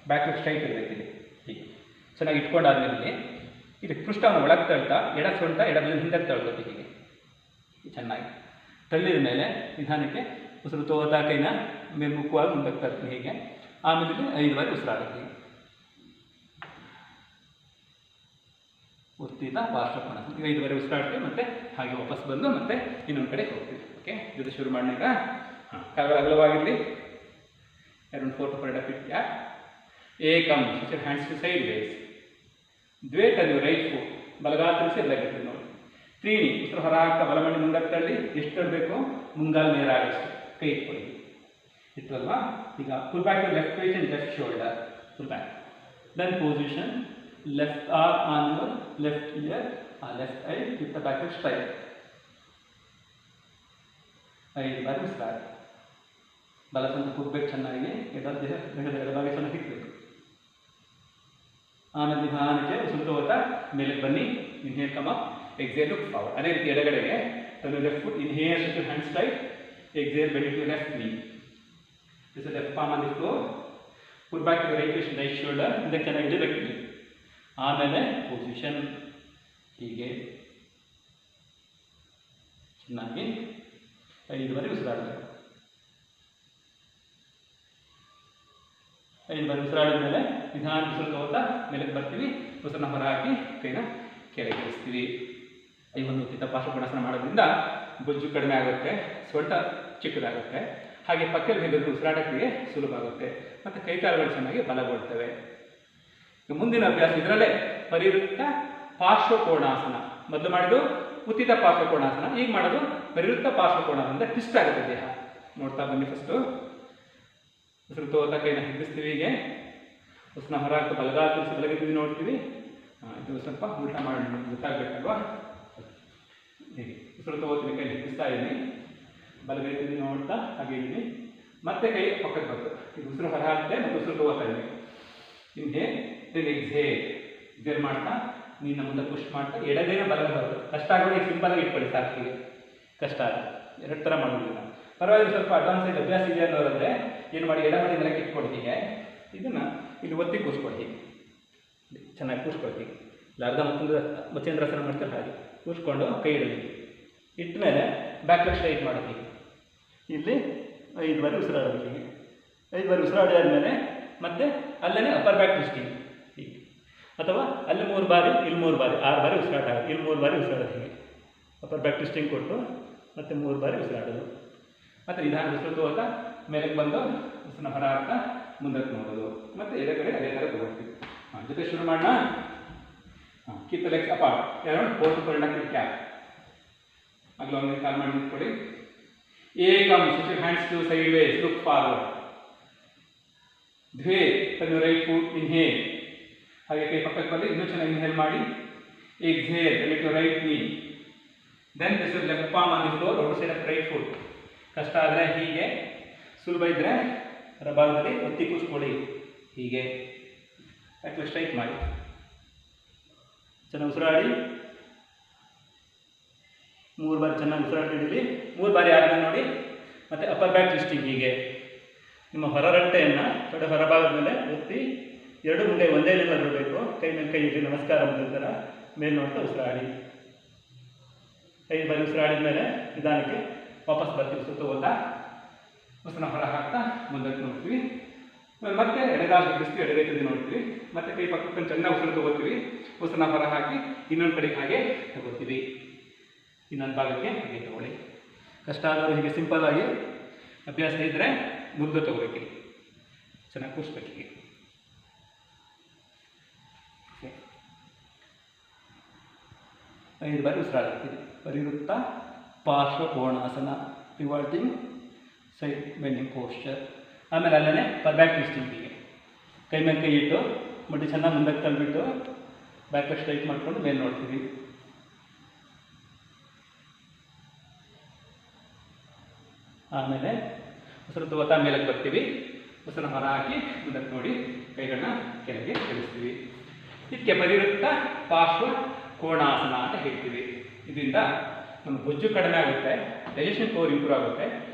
ಬ್ಯಾಕ್ ಲೆಗ್ ಸ್ಟ್ರೈಟ್ ಇರಬೇಕಿದೆ. ಹೀಗೆ ಚೆನ್ನಾಗಿ ಇಟ್ಕೊಂಡಾದ್ಮೇಲೆ ಇದು ಪೃಷ್ಠವನ್ನು ಒಳಗೆ ತಳ್ತಾ ಎಡ ಸೊಂಟ ಎಡ ಬೆನ್ನು ಹಿಂದಕ್ಕೆ ತಳ್ಕೊತೀವಿ. ಹೀಗೆ ಚೆನ್ನಾಗಿ ತಳ್ಳಿದ ಮೇಲೆ ನಿಧಾನಕ್ಕೆ ಉಸಿರು ತಗೋತಾ ಕೈನ ಮೇಲ್ಮುಖವಾಗಿ ಮುಂದಕ್ಕೆ ತರ್ತೀನಿ. ಹೀಗೆ ಆಮೇಲೆ 5 ಬಾರಿ ಉಸಿರಾಡ್ತೀವಿ. ಉತ್ಥಿತ ಪಾರ್ಶ್ವ ಕೋಣಾಸನ. ಈಗ 5 ಬಾರಿ ಉಸಿರಾಡ್ತೀವಿ, ಮತ್ತೆ ಹಾಗೆ ವಾಪಸ್ ಬಂದು ಮತ್ತೆ ಇನ್ನೊಂದು ಕಡೆ ಹೋಗ್ತೀವಿ. ಓಕೆ, ಇದು ಶುರು ಮಾಡಿದಾಗ ಕಾಲ ಅಗಲವಾಗಿರಲಿ. around 4 to 4 feet gap. Ekam, stretch your hands to sideways. ದ್ವೇ, turn your right foot, ಬಲಗಾಲ ತಿರುಗಿಸಿ ಎಡಗೈ ನೋಡಿ. 3 ಉಸಿರು ಹೊರ ಹಾಕ್ತಾ ಬಲಮಂಡಿ ಮುಂದಕ್ಕೆ ತಳ್ಳಿ. ಎಷ್ಟು ತಳ್ಳಬೇಕು? ಮುಂಗಾಲು ನೇರ ಆಗಷ್ಟು ಕೈ ಇಟ್ಕೊಳ್ಳಿ. ಇಟ್ಟಲ್ವಾ? ಈಗ full back your left face and left shoulder, full back. Then position, left arm on your left ear or left eye, keep the back leg straight. 5 ಬಾರಿ ಉಸಿರಾಡಿ. ಬಲ ಸೊಂಟ ಕುಗ್ಬೇಕು ಚೆನ್ನಾಗಿ, ಎಡಭಾಗ ಚೆನ್ನಾಗಿ ಹಿಗ್ಬೇಕು. ಆಮೇಲೆ ನಿಧಾನಕ್ಕೆ ಉಸಿರು ತಗೋತಾ ಮೇಲೆ ಬನ್ನಿ. Inhale come up, exhale look forward. ಅದೇ ರೀತಿ ಎಡಗಡೆಗೆ turn your left foot, inhale, stretch your hands tight, exhale, bend to your left knee. This is left palm on the floor, put back your right wrist, right shoulder, ಇದಕ್ಕೆ ಚೆನ್ನಾಗಿ ಇಡಬೇಕು. ಆಮೇಲೆ position ಹೀಗೆ ಚೆನ್ನಾಗಿ 5 ಬಾರಿ ಉಸಿರಾಡಬೇಕು. 5 ಬಾರಿ ಉಸಿರಾಡಿದ ಮೇಲೆ ನಿಧಾನ ಉಸಿರು ತಗೋತಾ ಮೇಲಕ್ಕೆ ಬರ್ತೀವಿ. ಉಸಿರನ್ನ ಹೊರ ಹಾಕಿ ಕೈನ ಕೆಳಗೆ ಇಳಿಸ್ತೀವಿ. ಈ ಒಂದು ಉತ್ಥಿತ ಪಾರ್ಶ್ವ ಕೋಣಾಸನ ಮಾಡೋದ್ರಿಂದ ಬೊಜ್ಜು ಕಡಿಮೆ ಆಗುತ್ತೆ, ಸೊಂಟ ಚಿಕ್ಕದಾಗುತ್ತೆ, ಹಾಗೆ ಪಕ್ಕದಲ್ಲಿ ಹಿಡಿದು ಉಸಿರಾಟಕ್ಕೆ ಸುಲಭ ಆಗುತ್ತೆ, ಮತ್ತು ಕೈಕಾಲುಗಳು ಚೆನ್ನಾಗಿ ಬಲಗೊಳ್ತವೆ. ಈಗ ಮುಂದಿನ ಅಭ್ಯಾಸ ಇದರಲ್ಲೇ ಪರಿವೃತ್ತ ಪಾರ್ಶ್ವಕೋಣಾಸನ. ಮೊದಲು ಮಾಡಿದ್ದು ಉತ್ತಿತ ಪಾರ್ಶ್ವಕೋಣಾಸನ, ಈಗ ಮಾಡೋದು ಪರಿವೃತ್ತ ಪಾರ್ಶ್ವಕೋಣಾಸನ. ಅಂದರೆ ಟ್ವಿಸ್ಟ್ ಆಗುತ್ತೆ ದೇಹ. ನೋಡ್ತಾ ಬನ್ನಿ. ಫಸ್ಟು ಉಸಿರು ತಗೋತಾ ಕೈನ ಹಿಗ್ಗಿಸ್ತೀವಿ. ಹೀಗೆ ಉಸಿರನ್ನ ಹೊರಗೆ ಬಲಗಾಲ ತಿರ್ಸಿ ಬಲಗೈತೀವಿ ನೋಡ್ತೀವಿ. ಇದು ಸ್ವಲ್ಪ ಊಟ ಮಾಡಿ ಗೊತ್ತಾಗಬೇಕಲ್ವಾ. ಹೀಗೆ ಉಸಿರು ತಗೋತೀನಿ, ಕೈ ಹಿಗ್ಗಿಸ್ತಾ ಇದ್ದೀನಿ, ಬಲಗೈತೀವಿ ನೋಡ್ತಾ ಹಾಗೆ ಇದ್ದೀನಿ. ಮತ್ತೆ ಕೈ ಪಕ್ಕಕ್ಕೆ ಬರ್ತದೆ. ಈಗ ಉಸಿರು ಹೊರ ಹಾಕ್ತೆ ಮತ್ತು ಉಸಿರು ತಗೋತಾ ಇದ್ದೀನಿ. ನಿಮಗೆ ಎಕ್ಸೇಲ್ ಮಾಡ್ತಾ ನೀನು ಮುಂದೆ ಪುಷ್ ಮಾಡ್ತಾ ಎಡಗೈನ ಬಲಗ ಬರ್ತದೆ. ಕಷ್ಟ ಆಗೋದು ಈಗ ಸಿಂಪಲಾಗಿ ಇಟ್ಕೊಳ್ಳಿ ಸಾಕು. ಹೀಗೆ ಕಷ್ಟ ಆಗ ಎರಡು ಥರ ಮಾಡೋದಿಲ್ಲ, ಪರವಾಗಿಲ್ಲ. ಸ್ವಲ್ಪ ಅಡ್ವಾನ್ಸ್ ಆಗಿ ಅಭ್ಯಾಸ ಇದೆ ಅನ್ನೋರಂದರೆ ಏನು ಮಾಡಿ, ಎಡಮಡಿ ನೆಲಕ್ಕೆ ಇಟ್ಕೊಡಿ. ಹೀಗೆ ಇದನ್ನು ಇಲ್ಲಿ ಒತ್ತಿ ಕೂರಿಸ್ಕೊಡಿ. ಹೀಗೆ ಚೆನ್ನಾಗಿ ಕೂರಿಸ್ಕೊಳ್ತೀವಿ. ಇಲ್ಲ ಅರ್ಧ ಮಚ್ಚೇಂದ್ರಾಸನ ಮಾಡ್ತಾರೆ ಹಾಗೆ ಕೂರಿಸ್ಕೊಂಡು ಕೈ ಇಡಲಿ. ಇಟ್ಟ ಮೇಲೆ ಬ್ಯಾಕ್ ಲೆಗ್ ಸ್ಟ್ರೈಟ್ ಮಾಡೋದು. ಇಲ್ಲಿ 5 ಬಾರಿ ಉಸಿರಾಡೋದು. ಹೀಗೆ 5 ಬಾರಿ ಉಸಿರಾಡಿ ಆದಮೇಲೆ ಮತ್ತೆ ಅಲ್ಲೇ ಅಪ್ಪರ್ ಬ್ಯಾಕ್ ಟ್ವಿಸ್ಟಿಂಗ್ ಹೀಗೆ, ಅಥವಾ ಅಲ್ಲಿ 3 ಬಾರಿ, ಇಲ್ಲಿ 3 ಬಾರಿ, 6 ಬಾರಿ ಉಸಿರಾಟ ಆಗೋದು. ಇಲ್ಲಿ 3 ಬಾರಿ ಉಸಿರಾಡೋದು. ಹೀಗೆ ಅಪ್ಪರ್ ಬ್ಯಾಕ್ ಟ್ವಿಸ್ಟಿಂಗ್ ಕೊಟ್ಟು ಮತ್ತೆ 3 ಬಾರಿ ಉಸಿರಾಡೋದು. ಮತ್ತು ನಿಧಾನ ಉಸಿರು ತಗೋತಾ ಮೇಲಕ್ಕೆ ಬಂದು ಉಸಿರನ್ನ ಹೊರ ಹಾಕ್ತಾ ಮುಂದಕ್ಕೆ ನೋಡೋದು. ಮತ್ತು ಎಡಗಡೆ ಅದೇ ಥರ ತಗೋತೀವಿ. ಜೊತೆ ಶುರು ಮಾಡೋಣ. Keep the legs apart. ಎರಡು 4 to 4.5 ಕ್ಯಾಪ್. ಅಗಲ ಒಂದು ಕಾಲ್ ಮಾಡಿ ನಿಂತ್ಕೊಳ್ಳಿ. ಏಕಂ, switch your hands to sideways, look forward. ದ್ವೇ, turn your right foot, inhale. ಹಾಗೆ ಕೈ ಪಕ್ಕಕ್ಕೆ ಬಂದು ಇನ್ನೂ ಚೆನ್ನಾಗಿ ಇನ್ಹೇಲ್ ಮಾಡಿ. Exhale, lift your right knee. Then place your left palm on the floor, outside of right foot. ಕಷ್ಟ ಆದರೆ ಹೀಗೆ, ಸುಲಭ ಇದ್ದರೆ ಹೊರಭಾಗದಲ್ಲಿ ಒತ್ತಿ ಕೂರಿಸ್ಕೊಳ್ಳಿ. ಹೀಗೆ ಬ್ಯಾಕ್ ಸ್ಟ್ರೈಟ್ ಮಾಡಿ, ಚೆನ್ನಾಗಿ ಉಸಿರಾಡಿ. 3 ಬಾರಿ ಚೆನ್ನಾಗಿ ಉಸಿರಾಡಿರಲಿ. 3 ಬಾರಿ ಆದಮೇಲೆ ನೋಡಿ ಮತ್ತು ಅಪ್ಪರ್ ಬ್ಯಾಕ್ ಟ್ವಿಸ್ಟಿಂಗ್. ಹೀಗೆ ನಿಮ್ಮ ಹೊರರಟ್ಟೆಯನ್ನು ತೊಡೆ ಹೊರಭಾಗದ ಮೇಲೆ ಒತ್ತಿ 2 ಮುಂದೆ ಒಂದೇ ನೆಲ ಬರಬೇಕು. ಕೈ ಮೇಲೆ ಕೈ ಇಟ್ಟು ನಮಸ್ಕಾರ ನಂತರ ಮೇಲೆ ನೋಡ್ತಾ ಉಸಿರಾಡಿ. 5 ಬಾರಿ ಉಸಿರಾಡಿದ ಮೇಲೆ ನಿಧಾನಕ್ಕೆ ವಾಪಸ್ ಬರ್ತೀವಿ. ಸುತ್ತೋತಾ ಉಸಿರನ್ನ ಹೊರ ಹಾಕ್ತಾ ಮುಂದಕ್ಕೆ ನೋಡ್ತೀವಿ. ಮತ್ತೆ ಎಡಗಾಲು ಹಿಡಿಸ್ತೀವಿ, ಎಡಗೈ ತುದಿ ನೋಡ್ತೀವಿ. ಮತ್ತೆ ಕೈ ಪಕ್ಕಕ್ಕೆ ಚೆನ್ನಾಗಿ ಉಸಿರು ತಗೋತೀವಿ. ಉಸಿರನ್ನ ಹೊರ ಹಾಕಿ ಇನ್ನೊಂದು ಕಡೆಗೆ ಹಾಗೆ ತಗೋತೀವಿ. ಇನ್ನೊಂದು ಭಾಗಕ್ಕೆ ಹಾಗೆ ತಗೊಳ್ಳಿ. ಕಷ್ಟ ಆದವರು ಹೀಗೆ ಸಿಂಪಲ್ ಆಗಿ ಅಭ್ಯಾಸ ಇದ್ದರೆ ಮುಂದೆ ತಗೋಬೇಕು. ಚೆನ್ನಾಗಿ ಕೂರಿಸ್ಬೇಕು. ಹೀಗೆ 5 ಬಾರಿ ಉಸಿರಾಡ್ತೀವಿ. ಪರಿವೃತ್ತ ಪಾರ್ಶ್ವಕೋಣಾಸನ, ರಿವರ್ಟಿಂಗ್ ಸೈಡ್ ಬೆಂಡಿಂಗ್ ಪೋಸ್ಚರ್. ಆಮೇಲೆ ಅಲ್ಲೇ ಪರ್ ಬ್ಯಾಕ್ ಟ್ವಿಸ್ಟಿಂಗ್. ಹೀಗೆ ಕೈ ಮೇಲೆ ಕೈ ಇಟ್ಟು ಮುಟ್ಟಿ ಚೆನ್ನಾಗಿ ಮುಂದಕ್ಕೆ ತಳ್ಳಿಬಿಟ್ಟು ಬ್ಯಾಕ್ ಸ್ಟ್ರೈಟ್ ಮಾಡ್ಕೊಂಡು ಮೇಲೆ ನೋಡ್ತೀವಿ. ಆಮೇಲೆ ಉಸಿರು ತಗೋತಾ ಮೇಲಕ್ಕೆ ಬರ್ತೀವಿ. ಉಸಿರನ್ನ ಹೊರ ಹಾಕಿ ಮುಂದಕ್ಕೆ ನೋಡಿ ಕೈಗಳನ್ನ ಕೆಳಗೆ ಇಳಿಸ್ತೀವಿ. ಇದಕ್ಕೆ ಪರಿವೃತ್ತ ಪಾರ್ಶ್ವ ಕೋಣಾಸನ ಅಂತ ಹೇಳ್ತೀವಿ. ಇದರಿಂದ ನಮ್ಮ ಬೊಜ್ಜು ಕಡಿಮೆ ಆಗುತ್ತೆ, ಡೈಜೆಷನ್ ಪವರ್ ಇಂಪ್ರೂವ್ ಆಗುತ್ತೆ,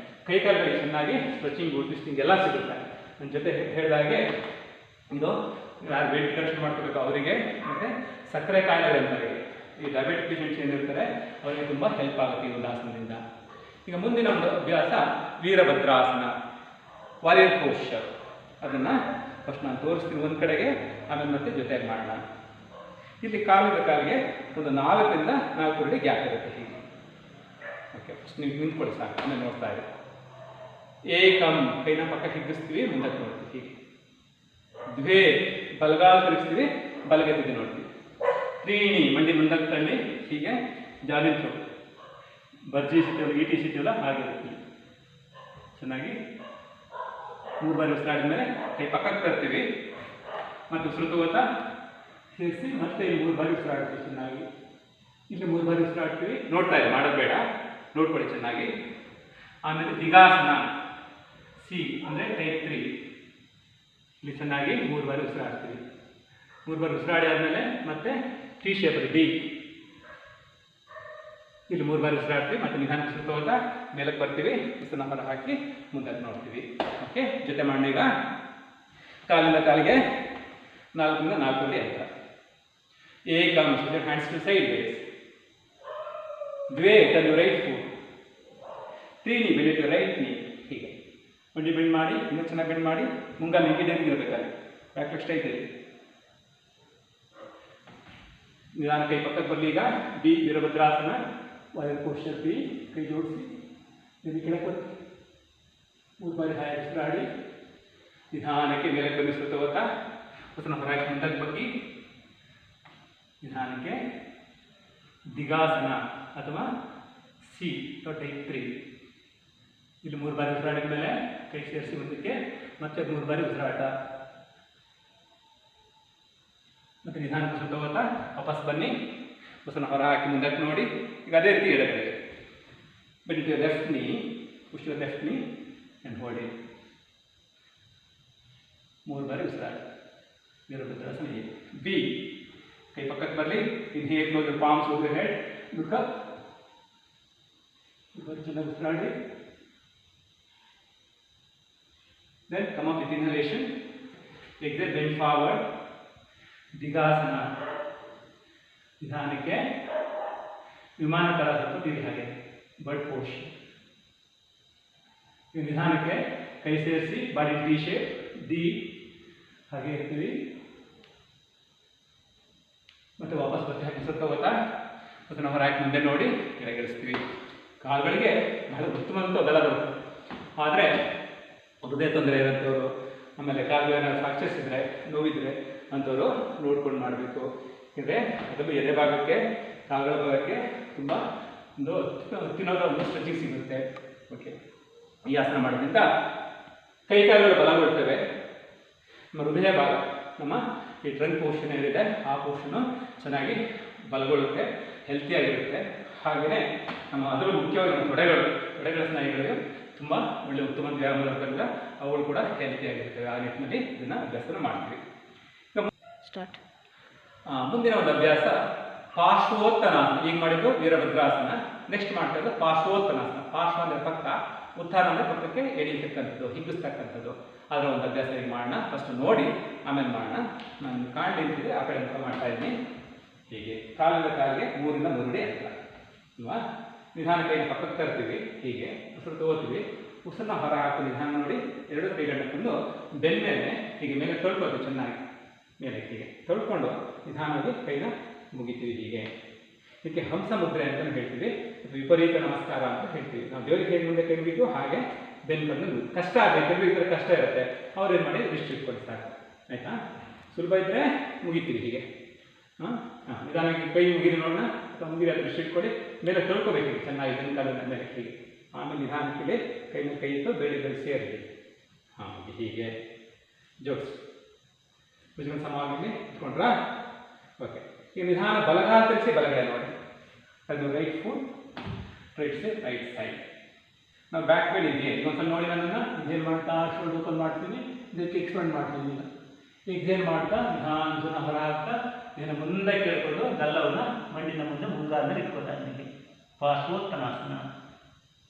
ಕೈಕಾಲುಗಳಿಗೆ ಚೆನ್ನಾಗಿ ಸ್ಟ್ರೆಚಿಂಗ್, ಟ್ವಿಸ್ಟಿಂಗ್ ಎಲ್ಲ ಸಿಗುತ್ತೆ. ನನ್ನ ಜೊತೆ ಹೇಳಿದಾಗೆ ಇದು ಯಾರು ವೇಟ್ ಕರೆಕ್ಷನ್ ಮಾಡ್ಕೋಬೇಕು ಅವರಿಗೆ, ಮತ್ತು ಸಕ್ಕರೆ ಕಾಯಿಲೆ ಇರೋಂಥವ್ರಿಗೆ, ಈ ಡಯಾಬಿಟಿಕ್ ಪೇಷಂಟ್ಸ್ ಏನಿರ್ತಾರೆ ಅವರಿಗೆ ತುಂಬ ಹೆಲ್ಪ್ ಆಗುತ್ತೆ ಈ ಒಂದು ಆಸನದಿಂದ. ಈಗ ಮುಂದಿನ ಒಂದು ಅಭ್ಯಾಸ ವೀರಭದ್ರಾಸನ, ವಾರಿಯರ್ ಪೋಸ್ಚರ್. ಅದನ್ನು ಫಸ್ಟ್ ನಾನು ತೋರಿಸ್ತೀನಿ ಒಂದು ಕಡೆಗೆ, ಆಮೇಲೆ ಮತ್ತೆ ಜೊತೆಗೆ ಮಾಡೋಣ. ಇಲ್ಲಿ ಕಾಲಿನ ಕಾಲಿಗೆ ಒಂದು 4 ರಿಂದ 4 ಅಡಿ ಗ್ಯಾಪ್ ಇರುತ್ತೆ. ಹೀಗೆ ಓಕೆ, ಫಸ್ಟ್ ನೀವು ನಿಂತ್ಕೊಳ್ಳಿ ಸಾಕು, ಆಮೇಲೆ ನೋಡ್ತಾ ಇರಿ. ಏಕಂ, ಕೈನ ಪಕ್ಕ ಹಿಗ್ಗಿಸ್ತೀವಿ, ಮುಂದಕ್ಕೆ ನೋಡ್ತೀವಿ. ಹೀಗೆ ದ್ವೇ, ಬಲಗಾಲ ತಿರುಗಿಸ್ತೀವಿ, ಬಲಗೈ ತುದಿ ನೋಡ್ತೀವಿ. ತ್ರೀಣಿ, ಮಂಡಿ ಮುಂದಕ್ಕೆ ತಳ್ಳಿ ಹೀಗೆ ಜಾಲಿಂಚು ಬರ್ಜಿ ಸಿಟಿಯಲ್ಲ, ಈಟಿ ಸಿಟಿಯಲ್ಲ ಆಗಿರುತ್ತೆ. ಚೆನ್ನಾಗಿ 3 ಬಾರಿ ಉಸಿರಾಡಿದ್ಮೇಲೆ ಕೈ ಪಕ್ಕಕ್ಕೆ ತರ್ತೀವಿ, ಮತ್ತು ಉಸಿರು ತಗೋತಾ ಸೇರಿಸಿ ಮತ್ತೆ ಇಲ್ಲಿ 3 ಬಾರಿ ಉಸಿರಾಡ್ತೀವಿ. ಚೆನ್ನಾಗಿ ಇಲ್ಲಿ 3 ಬಾರಿ ಉಸಿರಾಡ್ತೀವಿ. ನೋಡ್ತಾ ಇರಿ, ಮಾಡೋದು ಬೇಡ, ನೋಡ್ಕೊಳ್ಳಿ ಚೆನ್ನಾಗಿ. ಆಮೇಲೆ ದಿಗಾಸನ, ಸಿ ಅಂದರೆ ಟೈಪ್ 3. ಇಲ್ಲಿ ಚೆನ್ನಾಗಿ 3 ಬಾರಿ ಉಸಿರಾಡ್ತೀವಿ. 3 ಬಾರಿ ಉಸಿರಾಡಿ ಆದಮೇಲೆ ಮತ್ತೆ 3 ಶೇಪಲ್ಲಿ ಡಿ. ಇಲ್ಲಿ 3 ಬಾರಿ ಉಸಿರಾಡ್ತೀವಿ, ಮತ್ತು ನಿಧಾನ ಉಸಿರು ತಗೋತಾ ಮೇಲಕ್ಕೆ ಬರ್ತೀವಿ. ಉಸಿರನ್ನ ಹೊರ ಹಾಕಿ ಮುಂದಕ್ಕೆ ನೋಡ್ತೀವಿ. ಓಕೆ, ಜೊತೆ ಮಾಡೋಣ. ಈಗ ಕಾಲಿಂದ ಕಾಲಿಗೆ 4 ರಿಂದ 4 ಅಡಿ ಅಂತರ. ಏಕಂ, ಹ್ಯಾಂಡ್ಸ್ ಟು ಸೈಡ್ ವೇಸ್. ದ್ವೇ, ಟರ್ನ್ ಯುವರ್ ರೈಟ್ ಫುಟ್. ತ್ರೀಣಿ, ಬೆಂಡ್ ಯುವರ್ ರೈಟ್ ನೀ. ಹೀಗೆ ಮಂಡಿ ಬೆಂಡ್ ಮಾಡಿ, ಇನ್ನೂ ಚೆನ್ನಾಗಿ ಬೆಂಡ್ ಮಾಡಿ, ಮುಂಗಾಲು ಇರಬೇಕಾದ್ರೆ ಬ್ಯಾಕ್ ಲೆಗ್ ಸ್ಟ್ರೈಟ್ ಇದೆ. ನಿಧಾನ ಕೈ ಪಕ್ಕಕ್ಕೆ ಬರಲಿ. ಈಗ B, Virabhadrasana, warrior posture B. ಕೈ ಜೋಡಿಸಿ ಇಲ್ಲಿ ಕೆಳಗೆ ಬರ್ತೀವಿ. 3 ಬಾರಿ ಹಾಯ್ ಉಸಿರಾಡಿ ನಿಧಾನಕ್ಕೆ ಮೇಲೆ ಬಂದು ತಗೋತಾ ಉಸಿರನ್ನ ಹೊರಗೆ ಮುಂದಕ್ಕೆ ಬಗ್ಗಿ ನಿಧಾನಕ್ಕೆ ದಿಗಾಸನ ಅಥವಾ ಸಿ ಟೈಪ್ 3. ಇಲ್ಲಿ 3 ಬಾರಿ ಉಸಿರಾಡಿದ ಮೇಲೆ ಕೈ ಸೇರಿಸಿ ಮುಂದಕ್ಕೆ ಮತ್ತೆ 3 ಬಾರಿ ಉಸಿರಾಟ. ಮತ್ತೆ ನಿಧಾನಕ್ಕೆ ಸುತ್ತ ಹೋಗ್ತಾ ವಾಪಸ್ ಬನ್ನಿ. ಉಸಿರನ್ನ ಹೊರ ಹಾಕಿ ಮುಂದಕ್ಕೆ ನೋಡಿ. ಈಗ ಅದೇ ರೀತಿ ಎಡಗಡೆಗೆ ಬನ್ನಿ. ಟು ಲೆಫ್ಟ್ ನೀ, ಪುಶ್ ಯುವರ್ ಲೆಫ್ಟ್ ನೀ ಆ್ಯಂಡ್ ಹೋಲ್ಡ್ ಇಟ್. 3 ಬಾರಿ ಉಸಿರಾಟ. ವೀರಭದ್ರಾಸನ ಎ. ಬಿ, ಕೈ ಪಕ್ಕಕ್ಕೆ ಬರಲಿ. Inhale, close your palms over your head, look up. ಚೆನ್ನಾಗಿ ಉಸಿರಾಡಿ. Then come up with inhalation. Exhale, bend forward. ದಿಗಾಸನ. ನಿಧಾನಕ್ಕೆ ವಿಮಾನ ಥರ ಸ್ವಲ್ಪ ತಿರುಗಿ ಹಾಗೆ ಬರ್ಡ್ ಪೋಷನ್. ನಿಧಾನಕ್ಕೆ ಕೈ ಸೇರಿಸಿ ಬಾಡಿ ಟಿ ಶೇಪ್ ಡಿ ಹಾಗೆ ಇರ್ತೀವಿ. ಮತ್ತೆ ವಾಪಸ್ ಮತ್ತೆ ಹಾಕಿ ಸುತ್ತ ಹೋಗ್ತಾ ಮತ್ತು ನಾವು ಹೊರ ಹಾಕಿ ಮುಂದೆ ನೋಡಿ ಕೆಳಗಿಳಿಸ್ತೀವಿ. ಕಾಲುಗಳಿಗೆ ಬಹಳ ಉತ್ತಮಂತ ಬಲ ಬರುತ್ತೆ. ಆದರೆ ಹೃದಯ ತೊಂದರೆ ಇರೋಂಥವ್ರು, ಆಮೇಲೆ ಕಾಲು ಏನಾದ್ರು ಫ್ರಾಕ್ಚರ್ಸ್ ಇದ್ದರೆ, ನೋವಿದ್ರೆ ಅಂಥವ್ರು ನೋಡ್ಕೊಂಡು ಮಾಡಬೇಕು. ಯಾಕೆಂದರೆ ಅದರಲ್ಲೂ ಎದೆ ಭಾಗಕ್ಕೆ, ಕಾಲುಗಳ ಭಾಗಕ್ಕೆ ತುಂಬ ಒಂದು ತಿನ್ನೋದ ಒಂದು ಸ್ಟ್ರೆಚಿಂಗ್ ಸಿಗುತ್ತೆ. ಓಕೆ, ಈ ಆಸನ ಮಾಡೋದ್ರಿಂದ ಕೈ ಕಾಲುಗಳು ಬಲಗೊಳ್ತವೆ. ನಮ್ಮ ಹೃದಯ ಭಾಗ, ನಮ್ಮ ಈ ಟ್ರಂಕ್ ಪೋರ್ಷನ್ ಏನಿದೆ ಆ ಪೋರ್ಷನ್ನು ಚೆನ್ನಾಗಿ ಬಲಗೊಳ್ಳುತ್ತೆ, ಹೆಲ್ತಿಯಾಗಿರುತ್ತೆ. ಹಾಗೆಯೇ ನಮ್ಮ ಅದರಲ್ಲೂ ಮುಖ್ಯವಾಗಿ ನಮ್ಮ ತೊಡೆಗಳ ಸ್ನಾಯುಗಳಿಗೆ ತುಂಬ ಒಳ್ಳೆ ಉತ್ತಮ ವ್ಯಾಯಾಮ ಇರೋದ್ರಿಂದ ಅವುಗಳು ಕೂಡ ಹೆಲ್ತಿಯಾಗಿರ್ತವೆ. ಆ ನಿಟ್ಟಿನಲ್ಲಿ ಇದನ್ನು ಅಭ್ಯಾಸನ ಮಾಡ್ತೀವಿ. ಸ್ಟಾರ್ಟ್. ಮುಂದಿನ ಒಂದು ಅಭ್ಯಾಸ ಪಾರ್ಶ್ವೋತ್ತನಾಸನ. ಈಗ ಮಾಡಿದ್ದು ವೀರಭದ್ರಾಸನ. ನೆಕ್ಸ್ಟ್ ಮಾಡ್ತಾ ಇರೋದು ಪಾರ್ಶ್ವೋತ್ತನಾಸನ. ಪಾರ್ಶ್ವ ಅಂದರೆ ಪಕ್ಕ, ಉತ್ಥಾನ ಅಂದರೆ ಪಕ್ಕಕ್ಕೆ ಎಳೀತಕ್ಕಂಥದ್ದು, ಹಿಗ್ಗಿಸ್ತಕ್ಕಂಥದ್ದು. ಅದರ ಒಂದು ಅಭ್ಯಾಸ ಈಗ ಮಾಡೋಣ. ಫಸ್ಟ್ ನೋಡಿ ಆಮೇಲೆ ಮಾಡೋಣ. ನಾನು ಕಾಲು ನಿಂತಿದೆ, ಆ ಕಡೆ ಮುಖ ಮಾಡ್ತಾ ಇದ್ದೀನಿ. ಹೀಗೆ ಕಾಲಿಂದ ಕಾಲಿಗೆ 3 ಇಂದ 3 ಅಡಿ ಎತ್ತರ ಅಲ್ವಾ. ನಿಧಾನ ಕೈನ ಪಕ್ಕಕ್ಕೆ ತರ್ತೀವಿ. ಹೀಗೆ ಉಸಿರು ತಗೋತೀವಿ. ಉಸಿರನ್ನ ಹೊರ ಹಾಕಿ ನಿಧಾನ ನೋಡಿ 2 ಕೈಗಳನ್ನ ತಂದು ಬೆನ್ನ ಮೇಲೆ ಹೀಗೆ ಮೇಲೆ ತೊಳ್ಕೊತೀವಿ. ಚೆನ್ನಾಗಿ ಮೇಲೆ ಹೀಗೆ ತೊಳ್ಕೊಂಡು ನಿಧಾನವಾಗಿ ಕೈನ ಮುಗಿತೀವಿ. ಹೀಗೆ ಇದಕ್ಕೆ ಹಂಸ ಮುದ್ರೆ ಅಂತ ಹೇಳ್ತೀವಿ, ವಿಪರೀತ ನಮಸ್ಕಾರ ಅಂತ ಹೇಳ್ತೀವಿ. ನಾವು ದೇವರಿಗೆ ಹೇಗೆ ಮುಂದೆ ಕೈ ಮುಗಿದು ಹಾಗೆ ಬೆನ್ನು ಬಂದು ಕಷ್ಟ ಆಗಲಿ, ಕೆಲವು ಈ ಥರ ಕಷ್ಟ ಇರುತ್ತೆ, ಅವ್ರು ಏನು ಮಾಡಿ ದೃಷ್ಟಿ ಇಟ್ಕೊಂಡು ಸಾಕು. ಆಯಿತಾ? ಸುಲಭ ಇದ್ದರೆ ಮುಗಿತೀವಿ ಹೀಗೆ. ನಿಧಾನಕ್ಕೆ ಕೈ ಮುಗಿದು ನೋಡೋಣ. ಅಥವಾ ಮುಗಿದ ದೃಷ್ಟಿ ಇಟ್ಕೊಳ್ಳಿ. ಮೇಲೆ ತೊಳ್ಕೊಬೇಕು ಚೆನ್ನಾಗಿ ಬೆನ್ನು ಕಾಲದ ಮೇಲೆ ಹೀಗೆ. ಆಮೇಲೆ ನಿಧಾನಕ್ಕೆ ಕೈನ ಕೈ ಇಟ್ಟು ಬೆಳ್ಳಿ ಸೇರಿ ಹೀಗೆ ಜೋಡಿಸಿ ಭುಜಗಳು ಸಮವಾಗಿ ಇಟ್ಕೊಂಡ್ರಾ. ಓಕೆ, ಈಗ ನಿಧಾನ ಬಲಗಾಲ ತಿರುಗಿಸಿ ಬಲಗಡೆ ನೋಡಿ. ಅದು ರೈಟ್ ಫುಟ್, ರೈಟ್ ಸೈಡ್. ನಾವು ಬ್ಯಾಕ್ ಬೇಲ್ ಇದೆಯೇ ಇನ್ನೊಂದ್ಸಲ ನೋಡಿ. ನನ್ನನ್ನು ಇದೇನು ಮಾಡ್ತಾ ಶೋಲ್ಡರ್ ಓಪನ್ ಮಾಡ್ತೀನಿ, ಇದಕ್ಕೆ ಎಕ್ಸ್ಪೆಂಡ್ ಮಾಡ್ತೀನಿ. ಎಕ್ಸೇಲ್ ಮಾಡ್ತಾ ನಿಧಾನ ಹೊರ ಹಾಕ್ತಾ ಇದನ್ನು ಮುಂದೆ ಕೇಳ್ಕೊಂಡು ಗಲ್ಲವನ್ನು ಮಂಡಿನ ಮುಂದೆ ಮುಂಗಾಲ ಇಟ್ಕೊತಾ ಇದ್ದೀನಿ. ಪಾರ್ಶ್ವೋತ್ತನಾಸನ.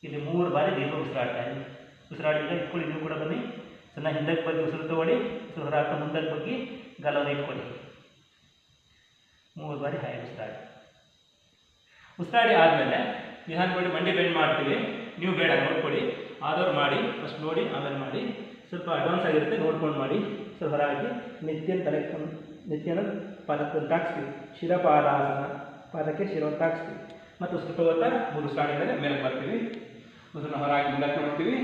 ಇಲ್ಲಿ 3 ಬಾರಿ ದೀಪ ಉಸಿರಾಡ್ತಾ ಇದೆ. ಉಸಿರಾಡಿದ್ರೆ ಇಟ್ಕೊಳ್ಳಿ. ನೀವು ಕೂಡ ಬನ್ನಿ. ಚೆನ್ನಾಗಿ ಹಿಂದಕ್ಕೆ ಬಗ್ಗೆ ಉಸಿರು ತಗೊಳ್ಳಿ. ಉಸಿರು ಹೊರ ಹಾಕ್ತಾ ಮುಂದಕ್ಕೆ ಬಗ್ಗೆ ಗಲ್ಲವನ್ನು ಇಟ್ಕೊಳ್ಳಿ. 3 ಬಾರಿ ಹಾಗೆ ಉಸಿರಾಡಿ ಆದಮೇಲೆ ನಿಧಾನ ಮಾಡಿ ಮಂಡಿ ಬೆಂಡ್ ಮಾಡ್ತೀವಿ. ನೀವು ಬೇಡ ನೋಡ್ಕೊಳ್ಳಿ, ಆದವ್ರು ಮಾಡಿ. ಫಸ್ಟ್ ನೋಡಿ ಆಮೇಲೆ ಮಾಡಿ. ಸ್ವಲ್ಪ ಅಡ್ವಾನ್ಸ್ ಆಗಿರುತ್ತೆ, ನೋಡ್ಕೊಂಡು ಮಾಡಿ. ಸ್ವಲ್ಪ ಹೊರ ಹಾಕಿ ನೆತ್ತಿಯನ್ನು ಪಾದಕ್ಕೆ ತಾಗಿಸ್ತೀವಿ. ಶಿರಪಾದಾಸನ. ಪಾದಕ್ಕೆ ಶಿರವನ್ನು ತಾಗಿಸ್ತೀವಿ. ಮತ್ತು ಉಸಿರು ತಗೋತಾ 3 ಉಸಿರಾಡಿ ಮೇಲೆ ಮೇಲೆ ಬರ್ತೀವಿ. ಉಸಿರನ್ನ ಹೊರ ಹಾಕಿ ಮುಂದಕ್ಕೆ ನೋಡ್ತೀವಿ.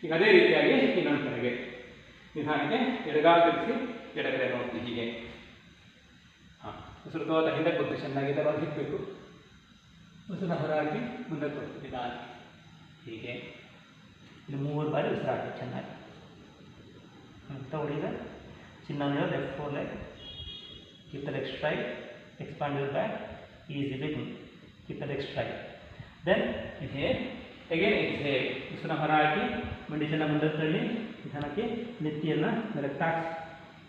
ಈಗ ಅದೇ ರೀತಿಯಾಗಿ ಇನ್ನೊಂದು ಕಡೆಗೆ ನಿಧಾನಕ್ಕೆ ಎಡಗಾಲ ತಿರುಗಿಸಿ ಎಡಗಡೆ ನೋಡ್ತೀವಿ. ಹೀಗೆ ಉಸಿರು ತಗೋತಾ ಹಿಂದಕ್ಕೆ ಕೊಡ್ತೀವಿ. ಚೆನ್ನಾಗಿದೆ ಅವಾಗ ಹಿಕ್ಕಬೇಕು. ಉಸಿರನ್ನ ಹೊರ ಹಾಕಿ ಮುಂದಕ್ಕೆ ಕೊಡ್ತೀವಿ ನಿಧಾನ ಹೀಗೆ. ಇಲ್ಲಿ 3 ಬಾರಿ ಉಸಿರಾಡಿ ಚೆನ್ನಾಗಿ ತಗೊಳ್ಳಿದ. ಚಿನ್ನ left fore leg. Keep the leg straight. Expand your back. Easy begin. Keep the leg straight. Then inhale. Again exhale. ಉಸಿರನ್ನ ಹೊರ ಹಾಕಿ ಮಂಡಿ ಚೆನ್ನಾಗಿ ಮುಂದಕ್ಕೆ ತಳ್ಳಿ ನಿಧಾನಕ್ಕೆ ನೆತ್ತಿಯನ್ನು ನೆಲಕ್ಕೆ ತಾಗಿಸಿ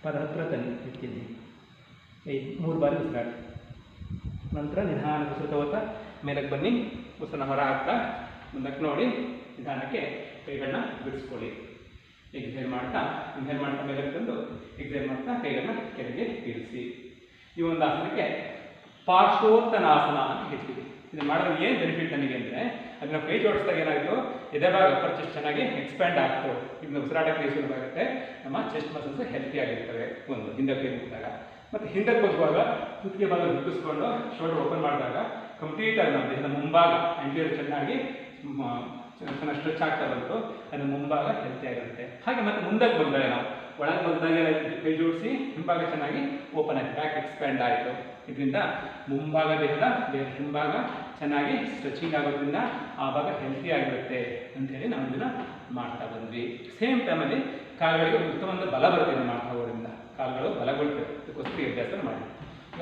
ಪಾದ ಹತ್ತಿರ ತನ್ನಿ. ನೆತ್ತಿಯಲ್ಲಿ 3 ಬಾರಿ ಉಸಿರಾಡಿ. ನಂತರ ನಿಧಾನ ಉಸಿರು ತಗೋತಾ ಮೇಲಕ್ಕೆ ಬನ್ನಿ. ಉಸಿರನ್ನ ಹೊರ ಹಾಕ್ತಾ ಮುಂದಕ್ಕೆ ನೋಡಿ ನಿಧಾನಕ್ಕೆ ಕೈಗಳನ್ನ ಬಿಡಿಸ್ಕೊಳ್ಳಿ. ಎಕ್ಸೇಲ್ ಮಾಡ್ತಾ ಇನ್ಹೇಲ್ ಮಾಡ್ತಾ ಮೇಲಕ್ಕೆ ತಂದು ಎಕ್ಸೇಲ್ ಮಾಡ್ತಾ ಕೈಗಳನ್ನ ಕೆಳಗೆ ಇರಿಸಿ. ಈ ಒಂದು ಆಸನಕ್ಕೆ ಪಾರ್ಶ್ವೋತ್ತನಾಸನ ಅಂತ ಹೇಳ್ತೀವಿ. ಇದನ್ನು ಮಾಡೋದು ಏನು ಬೆನಿಫಿಟ್ ನನಗೆ ಅಂದರೆ, ಅದನ್ನ ಕೈ ಜೋಡಿಸಿದಾಗ ಏನಾಯಿತು, ಎದೆ ಭಾಗ ಅಪ್ಪರ್ ಚೆಸ್ಟ್ ಚೆನ್ನಾಗಿ ಎಕ್ಸ್ಪ್ಯಾಂಡ್ ಆಗ್ತು. ಇದನ್ನ ಉಸಿರಾಟಕ್ಕೆ ಸುಲಭವಾಗುತ್ತೆ. ನಮ್ಮ ಚೆಸ್ಟ್ ಮಸಲ್ಸ್ ಹೆಲ್ತಿ ಆಗಿರ್ತವೆ. ಒಂದು ಹಿಂದಕ್ಕೆ ಮುಗಿದಾಗ ಮತ್ತು ಹಿಂದಕ್ಕೆ ಹೋಗುವಾಗ ಕುತ್ತಿಗೆ ಭಾಗ ನುಗ್ಗಿಸ್ಕೊಂಡು ಶೋಲ್ಡರ್ ಓಪನ್ ಮಾಡಿದಾಗ ಕಂಪ್ಲೀಟಾಗಿ ನಮ್ಮ ದೇಹದ ಮುಂಭಾಗ ಆಂಟಿಯರ್ ಚೆನ್ನಾಗಿ ಚೆನ್ನಾಗಿ ಸ್ಟ್ರೆಚ್ ಆಗ್ತಾ ಬಂತು. ಅದು ಮುಂಭಾಗ ಹೆಲ್ತಿ ಆಗಿರುತ್ತೆ. ಹಾಗೆ ಮತ್ತು ಮುಂದಕ್ಕೆ ಬಂದರೆ ನಾವು ಒಳಗೆ ಬಂದಾಗ ಕೈ ಜೋಡಿಸಿ ಹಿಂಭಾಗ ಚೆನ್ನಾಗಿ ಓಪನ್ ಆಯಿತು, ಬ್ಯಾಕ್ ಎಕ್ಸ್ಪ್ಯಾಂಡ್ ಆಯಿತು. ಇದರಿಂದ ಮುಂಭಾಗ ದೇಹದ ಹಿಂಭಾಗ ಚೆನ್ನಾಗಿ ಸ್ಟ್ರೆಚಿಂಗ್ ಆಗೋದ್ರಿಂದ ಆ ಭಾಗ ಹೆಲ್ತಿ ಆಗಿರುತ್ತೆ ಅಂಥೇಳಿ ನಾವು ಇದನ್ನು ಮಾಡ್ತಾ ಬಂದ್ವಿ. ಸೇಮ್ ಟೈಮಲ್ಲಿ ಕಾಲುಗಳಿಗೆ ಉತ್ತಮವಾದ ಬಲ ಬರುತ್ತೆ ಇದನ್ನು ಮಾಡ್ತಾ ಹೋಗೋದ್ರಿಂದ, ಕಾಲುಗಳು ಬಲಗೊಳ್ತವೆ. ಅದಕ್ಕೋಸ್ಕರ ಈ ಅಭ್ಯಾಸ ಮಾಡಿ.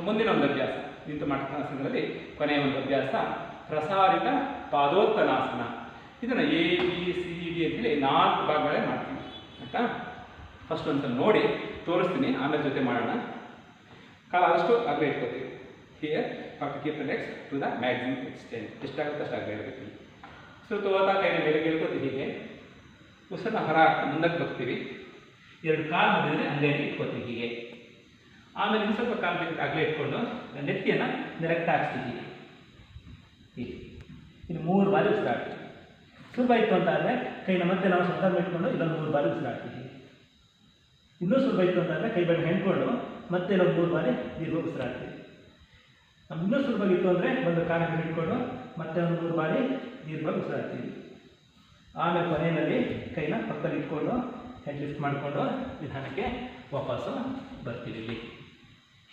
ಮುಂದಿನ ಒಂದು ಅಭ್ಯಾಸ ನಿಂತು ಮಾಡ್ತಾಸನದಲ್ಲಿ ಕೊನೆಯ ಒಂದು ಅಭ್ಯಾಸ ಪ್ರಸಾರಿತ ಪಾದೋತ್ತನಾಸನ. ಇದನ್ನು A B C D ಅಂತೇಳಿ 4 ಭಾಗಗಳೇ ಮಾಡ್ತೀವಿ ಆಯಿತಾ. ಫಸ್ಟ್ ಒಂದ್ಸಲ ನೋಡಿ ತೋರಿಸ್ತೀನಿ, ಆಮೇಲೆ ಜೊತೆ ಮಾಡೋಣ. ಕಾಲ ಆದಷ್ಟು ಅಗ್ರ ಇಟ್ಕೋತೀವಿ. Here half keep the legs to the maximum extent, ಎಷ್ಟಾಗುತ್ತೆ ಅಷ್ಟು ಅಗ್ರ ಇರಬೇಕು. ಸೊ ತೋತಾ ಕೈನ ಮೇಲೆ ಕೇಳ್ಕೊತೀವಿ. ಹೀಗೆ ಉಸಿರನ್ನ ಹೊರ ಮುಂದಕ್ಕೆ ಬರ್ತೀವಿ. 2 ಕಾಲು ಮಧ್ಯದಲ್ಲಿ ಅಂಗೈಯಲ್ಲಿ ಇಟ್ಕೋತೀವಿ ಹೀಗೆ. ಆಮೇಲೆ ಇನ್ನು ಸ್ವಲ್ಪ ಕಾಲು ಅಗಲ ಇಟ್ಕೊಂಡು ನೆತ್ತಿಯನ್ನು ನೆಲಕ್ಕೆ ತಾಗಿಸ್ತೀವಿ ಹೀಗೆ. ಇನ್ನು 3 ಬಾರಿ ಉಸಿರಾಡ್ತೀವಿ. ಸುಲಭ ಇತ್ತು ಅಂತ ಅಂದರೆ ಕೈನ ಮತ್ತೆ ನಾವು ಸುತ್ತ ಇಟ್ಕೊಂಡು ಇದೊಂದು 3 ಬಾರಿ ಉಸಿರಾಡ್ತೀವಿ. ಇನ್ನೂ ಸುಲಭ ಇತ್ತು ಅಂತಂದರೆ ಕೈ ಬೆನ್ನು ಹೆಣ್ಕೊಂಡು ಮತ್ತೆ ಇನ್ನೊಂದು 3 ಬಾರಿ ದೀರ್ಘ ಉಸಿರಾಡ್ತೀವಿ. ಇನ್ನೂ ಸುಲಭ ಇತ್ತು ಅಂದರೆ ಒಂದು ಕಾಲನ್ನು ಇಟ್ಕೊಂಡು ಮತ್ತೆ ಒಂದು 3 ಬಾರಿ ದೀರ್ಘ ಉಸಿರಾಡ್ತೀವಿ. ಆಮೇಲೆ ಕೊನೆಯಲ್ಲಿ ಕೈನ ಪಕ್ಕದಲ್ಲಿ ಇಟ್ಕೊಂಡು ಹೆಡ್ ಲಿಫ್ಟ್ ಮಾಡಿಕೊಂಡು ನಿಧಾನಕ್ಕೆ ವಾಪಸ್ಸು ಬರ್ತೀವಿ ಇಲ್ಲಿ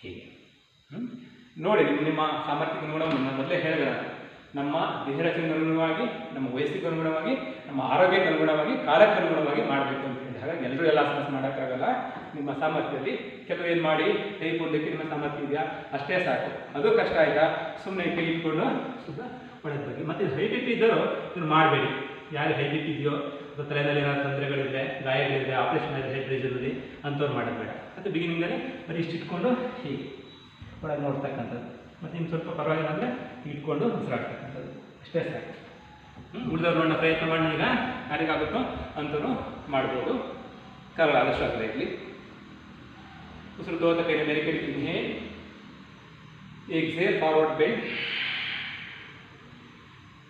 ಹೀಗೆ. ನೋಡಿ ನಿಮ್ಮ ಸಾಮರ್ಥ್ಯಕ್ಕೆ ಅನುಗುಣವಾಗಿ ನಾನು ಮೊದಲೇ ಹೇಳಿದೆ, ನಮ್ಮ ದೇಹರಚನೆಗೆ ಅನುಗುಣವಾಗಿ, ನಮ್ಮ ವಯಸ್ಸಿಗೆ ಅನುಗುಣವಾಗಿ, ನಮ್ಮ ಆರೋಗ್ಯಕ್ಕೆ ಅನುಗುಣವಾಗಿ, ಕಾಲಕ್ಕೆ ಅನುಗುಣವಾಗಿ ಮಾಡಬೇಕು ಅಂತ ಹೇಳಿ. ಹಾಗಾಗಿ ಎಲ್ಲರೂ ಎಲ್ಲ ಆಸನ ಮಾಡೋಕ್ಕಾಗಲ್ಲ. ನಿಮ್ಮ ಸಾಮರ್ಥ್ಯದಲ್ಲಿ ಕೆಲವು ಏನು ಮಾಡಿ ಕೈ ಕೊಡಲಿಕ್ಕೆ ನಿಮ್ಮ ಸಾಮರ್ಥ್ಯ ಇದೆಯಾ ಅಷ್ಟೇ ಸಾಕು. ಅದು ಕಷ್ಟ ಆಯಿತಾ ಸುಮ್ಮನೆ ಕೈ ಇಟ್ಕೊಂಡು ಸುತ್ತ ಒಳಗೆ ಬಗ್ಗೆ. ಮತ್ತು ಹೈ ಬಿ ಪಿ ಇದ್ದರೂ ಇದನ್ನು ಮಾಡಬೇಡಿ. ಯಾರು ಹೈ ಬಿ ಪಿ ಇದೆಯೋ ಅಥವಾ ತಲೆಯಲ್ಲಿ ಏನಾದ್ರು ತೊಂದರೆಗಳಿದೆ, ಗಾಯಗಳಿದೆ, ಆಪ್ರೇಷನ್ ಆಗಿದೆ ಹೆಡ್ ರೀಸನಲ್ಲಿ ಅಂಥವ್ರು ಮಾಡೋದು ಬೇಡ. ಮತ್ತು ಬಿಗಿನಿಂಗಲ್ಲಿ ಬರೀ ಇಷ್ಟು ಇಟ್ಕೊಂಡು ಹೀಗೆ ಒಳಗೆ ನೋಡ್ತಕ್ಕಂಥದ್ದು. ಮತ್ತು ಇನ್ನು ಸ್ವಲ್ಪ ಪರವಾಗಿಲ್ಲ ಅಂದರೆ ಇಟ್ಕೊಂಡು ಉಸಿರಾಡ್ತಕ್ಕಂಥದ್ದು ಅಷ್ಟೇ ಸಾಕು. ಉಳಿದವ್ರನ್ನ ಪ್ರಯತ್ನ ಮಾಡಿ ಈಗ ಯಾರಿಗಾಗುತ್ತೋ ಅಂಥವ್ರು ಮಾಡ್ಬೋದು. ಕಾಲ ಆದಷ್ಟು ಆಗಲ್ಲ ಇರಲಿ. ಉಸಿರು ತೋತ ಕೈ ಮೇಲೆ ಕೈ ಇನ್ಹೇಲ್, ಎಕ್ಸೇಲ್, ಫಾರ್ವರ್ಡ್ ಬೆಂಡ್.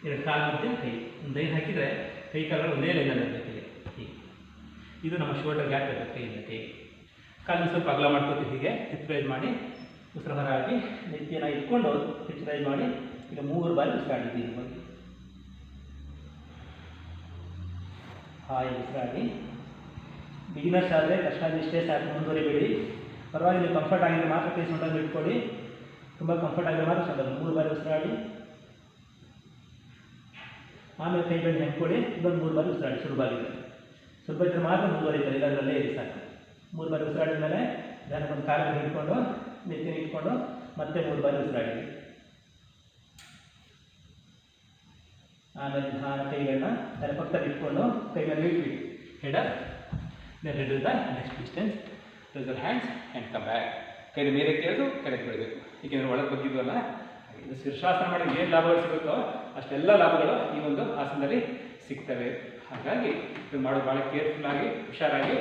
2 ಕಾಲು ಮಧ್ಯೆ ಕೈ ಒಂದು 5 ಹಾಕಿದರೆ ಕೈ ಕಾಲುಗಳು ಒಂದೇ ಲೈನಲ್ಲಿ ಇರಬೇಕಿದೆ ಹೀಗೆ. ಇದು ನಮ್ಮ ಶೋಲ್ಡರ್ ಗ್ಯಾಪ್ ಇರುತ್ತೆ ಕೈಯಿಂದ ಕೈ. ಕಾಲು ಸ್ವಲ್ಪ ಅಗಲ ಮಾಡ್ಕೋತೀವಿ ಹೀಗೆ. ಹಿಪ್ ರೈಸ್ ಮಾಡಿ ಉಸಿರು ಹೊರ ಹಾಕಿ ನೆತ್ತಿಯನ್ನು ಇಟ್ಕೊಂಡು ಹಿಪ್ ರೈಸ್ ಮಾಡಿ ಈಗ 3 ಬಾರಿ ಉಸಿರಾಡಿದ್ದೀವಿ ಬಗ್ಗೆ. ಹಾಯ್ ಉಸಿರಾಡಿ. ಬಿಗಿನರ್ಸ್ ಆದರೆ ಕಷ್ಟ ಇಷ್ಟೇ ಸಾಕು, ಮುಂದುವರಿಬೇಡಿ. ಪರವಾಗಿಲ್ಲ, ನೀವು ಕಂಫರ್ಟ್ ಆಗಿದ್ರೆ ಮಾತ್ರ ಕೈ ಸೊಂಟನ್ನು ಇಟ್ಕೊಳ್ಳಿ. ತುಂಬ ಕಂಫರ್ಟ್ ಆಗಿದ್ರೆ ಮಾತ್ರ ಸೊಂಟನ್ನು 3 ಬಾರಿ ಉಸಿರಾಡಿ. ಆಮೇಲೆ ಕೈ ಬೆನ್ನು ಹೆಣ್ಕೊಳ್ಳಿ. ಇದೊಂದು 3 ಬಾರಿ ಉಸಿರಾಡಿ. ಸುಲಭಾಗಿದೆ, ಸ್ವಲ್ಪ ಇದ್ರೆ ಮಾತ್ರ ಮುಂದುವರಿತಾರೆ, ಇದರಲ್ಲೇ ಇದೆ ಸಾಕು. 3 ಬಾರಿ ಉಸಿರಾಡಿದ ಮೇಲೆ ಒಂದು ಕಾಲನ್ನು ಹಿಡ್ಕೊಂಡು ನೆತ್ತಿನ ಇಟ್ಕೊಂಡು ಮತ್ತೆ 3 ಬಾರಿ ಉಸಿರಾಡಿ. ಆಮೇಲೆ ಕೈಗಳನ್ನ ಅದರ ಪಕ್ಕದಲ್ಲಿ ಇಟ್ಕೊಂಡು ಕೈಗಳನ್ನ ಇಟ್ಬಿಟ್ಟು head up, then reduce the next distance, raise your hands and come back. ಕೈನ ಮೇಲೆ ಕೇಳಿದು ಕೆಳಗೆ ಬಿಡಬೇಕು. ಏಕೆಂದರೆ ಒಳಗೆ ಬಗ್ಗಿದ್ವಲ್ಲ. ಇದು ಶೀರ್ಷಾಸನ ಮಾಡಿದ್ರೆ ಏನು ಲಾಭಗಳು ಸಿಗುತ್ತೋ ಅಷ್ಟೆಲ್ಲ ಲಾಭಗಳು ಈ ಒಂದು ಆಸನದಲ್ಲಿ ಸಿಗ್ತವೆ. ಹಾಗಾಗಿ ಇದು ಮಾಡೋದು ಭಾಳ ಕೇರ್ಫುಲ್ಲಾಗಿ ಹುಷಾರಾಗಿ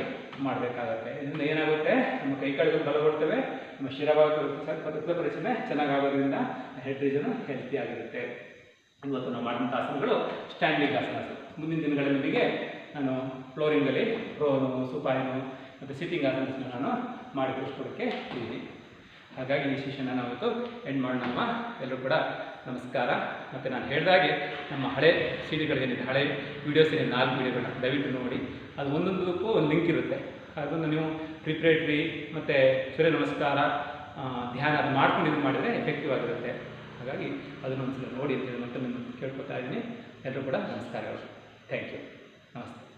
ಮಾಡಬೇಕಾಗತ್ತೆ. ಇದರಿಂದ ಏನಾಗುತ್ತೆ, ನಮ್ಮ ಕೈಕಾಲುಗಳು ಬಲಗೊಳ್ತವೆ, ನಮ್ಮ ಶಿರಭಾಗ ಪರಿಚಯ ಚೆನ್ನಾಗಾಗೋದ್ರಿಂದ ಹೆಡ್ ರೀಜನು ಹೆಲ್ತಿ ಆಗಿರುತ್ತೆ. ಇವತ್ತು ನಾವು ಮಾಡಿದಂಥ ಆಸನಗಳು ಸ್ಟ್ಯಾಂಡಿಂಗ್ ಆಸನ. ಮುಂದಿನ ದಿನಗಳಲ್ಲಿ ನಿಮಗೆ ನಾನು ಫ್ಲೋರಿಂಗಲ್ಲಿ ಪ್ರೋನು, ಸುಪಾಯಿನು ಮತ್ತು ಸಿಟ್ಟಿಂಗ್ ಆಸನ ನಾನು ಮಾಡಿ ತೋರಿಸ್ಕೊಡೋಕ್ಕೆ ಇದ್ದೀನಿ. ಹಾಗಾಗಿ ಈ ಸೆಷನ್ನ ನಾವು ಇವತ್ತು ಎಂಡ್ ಮಾಡೋಣ. ಎಲ್ಲರೂ ಕೂಡ ನಮಸ್ಕಾರ. ಮತ್ತು ನಾನು ಹೇಳಿದಾಗೆ ನಮ್ಮ ಹಳೆ ಸಿಡಿಗಳೇನಿದೆ, ಹಳೆ ವೀಡಿಯೋಸ್ ಏನಿದೆ 4 ವೀಡಿಯೋಗಳನ್ನ ದಯವಿಟ್ಟು ನೋಡಿ. ಅದು ಒಂದೊಂದಕ್ಕೂ ಒಂದು ಲಿಂಕ್ ಇರುತ್ತೆ. ಅದನ್ನು ನೀವು ಪ್ರಿಪ್ರೇಟ್ರಿ ಮತ್ತು ಸೂರ್ಯ ನಮಸ್ಕಾರ, ಧ್ಯಾನ ಅದು ಮಾಡ್ಕೊಂಡು ಇದು ಮಾಡಿದರೆ ಎಫೆಕ್ಟಿವ್ ಆಗಿರುತ್ತೆ. ಹಾಗಾಗಿ ಅದನ್ನು ಒಂದ್ಸಲ ನೋಡಿ ಅಂತ ಹೇಳಿ ಮತ್ತೆ ಕೇಳ್ಕೊತಾ ಇದ್ದೀನಿ. ಎಲ್ಲರೂ ಕೂಡ ನಮಸ್ಕಾರಗಳು. Thank you. ನಮಸ್ತೆ.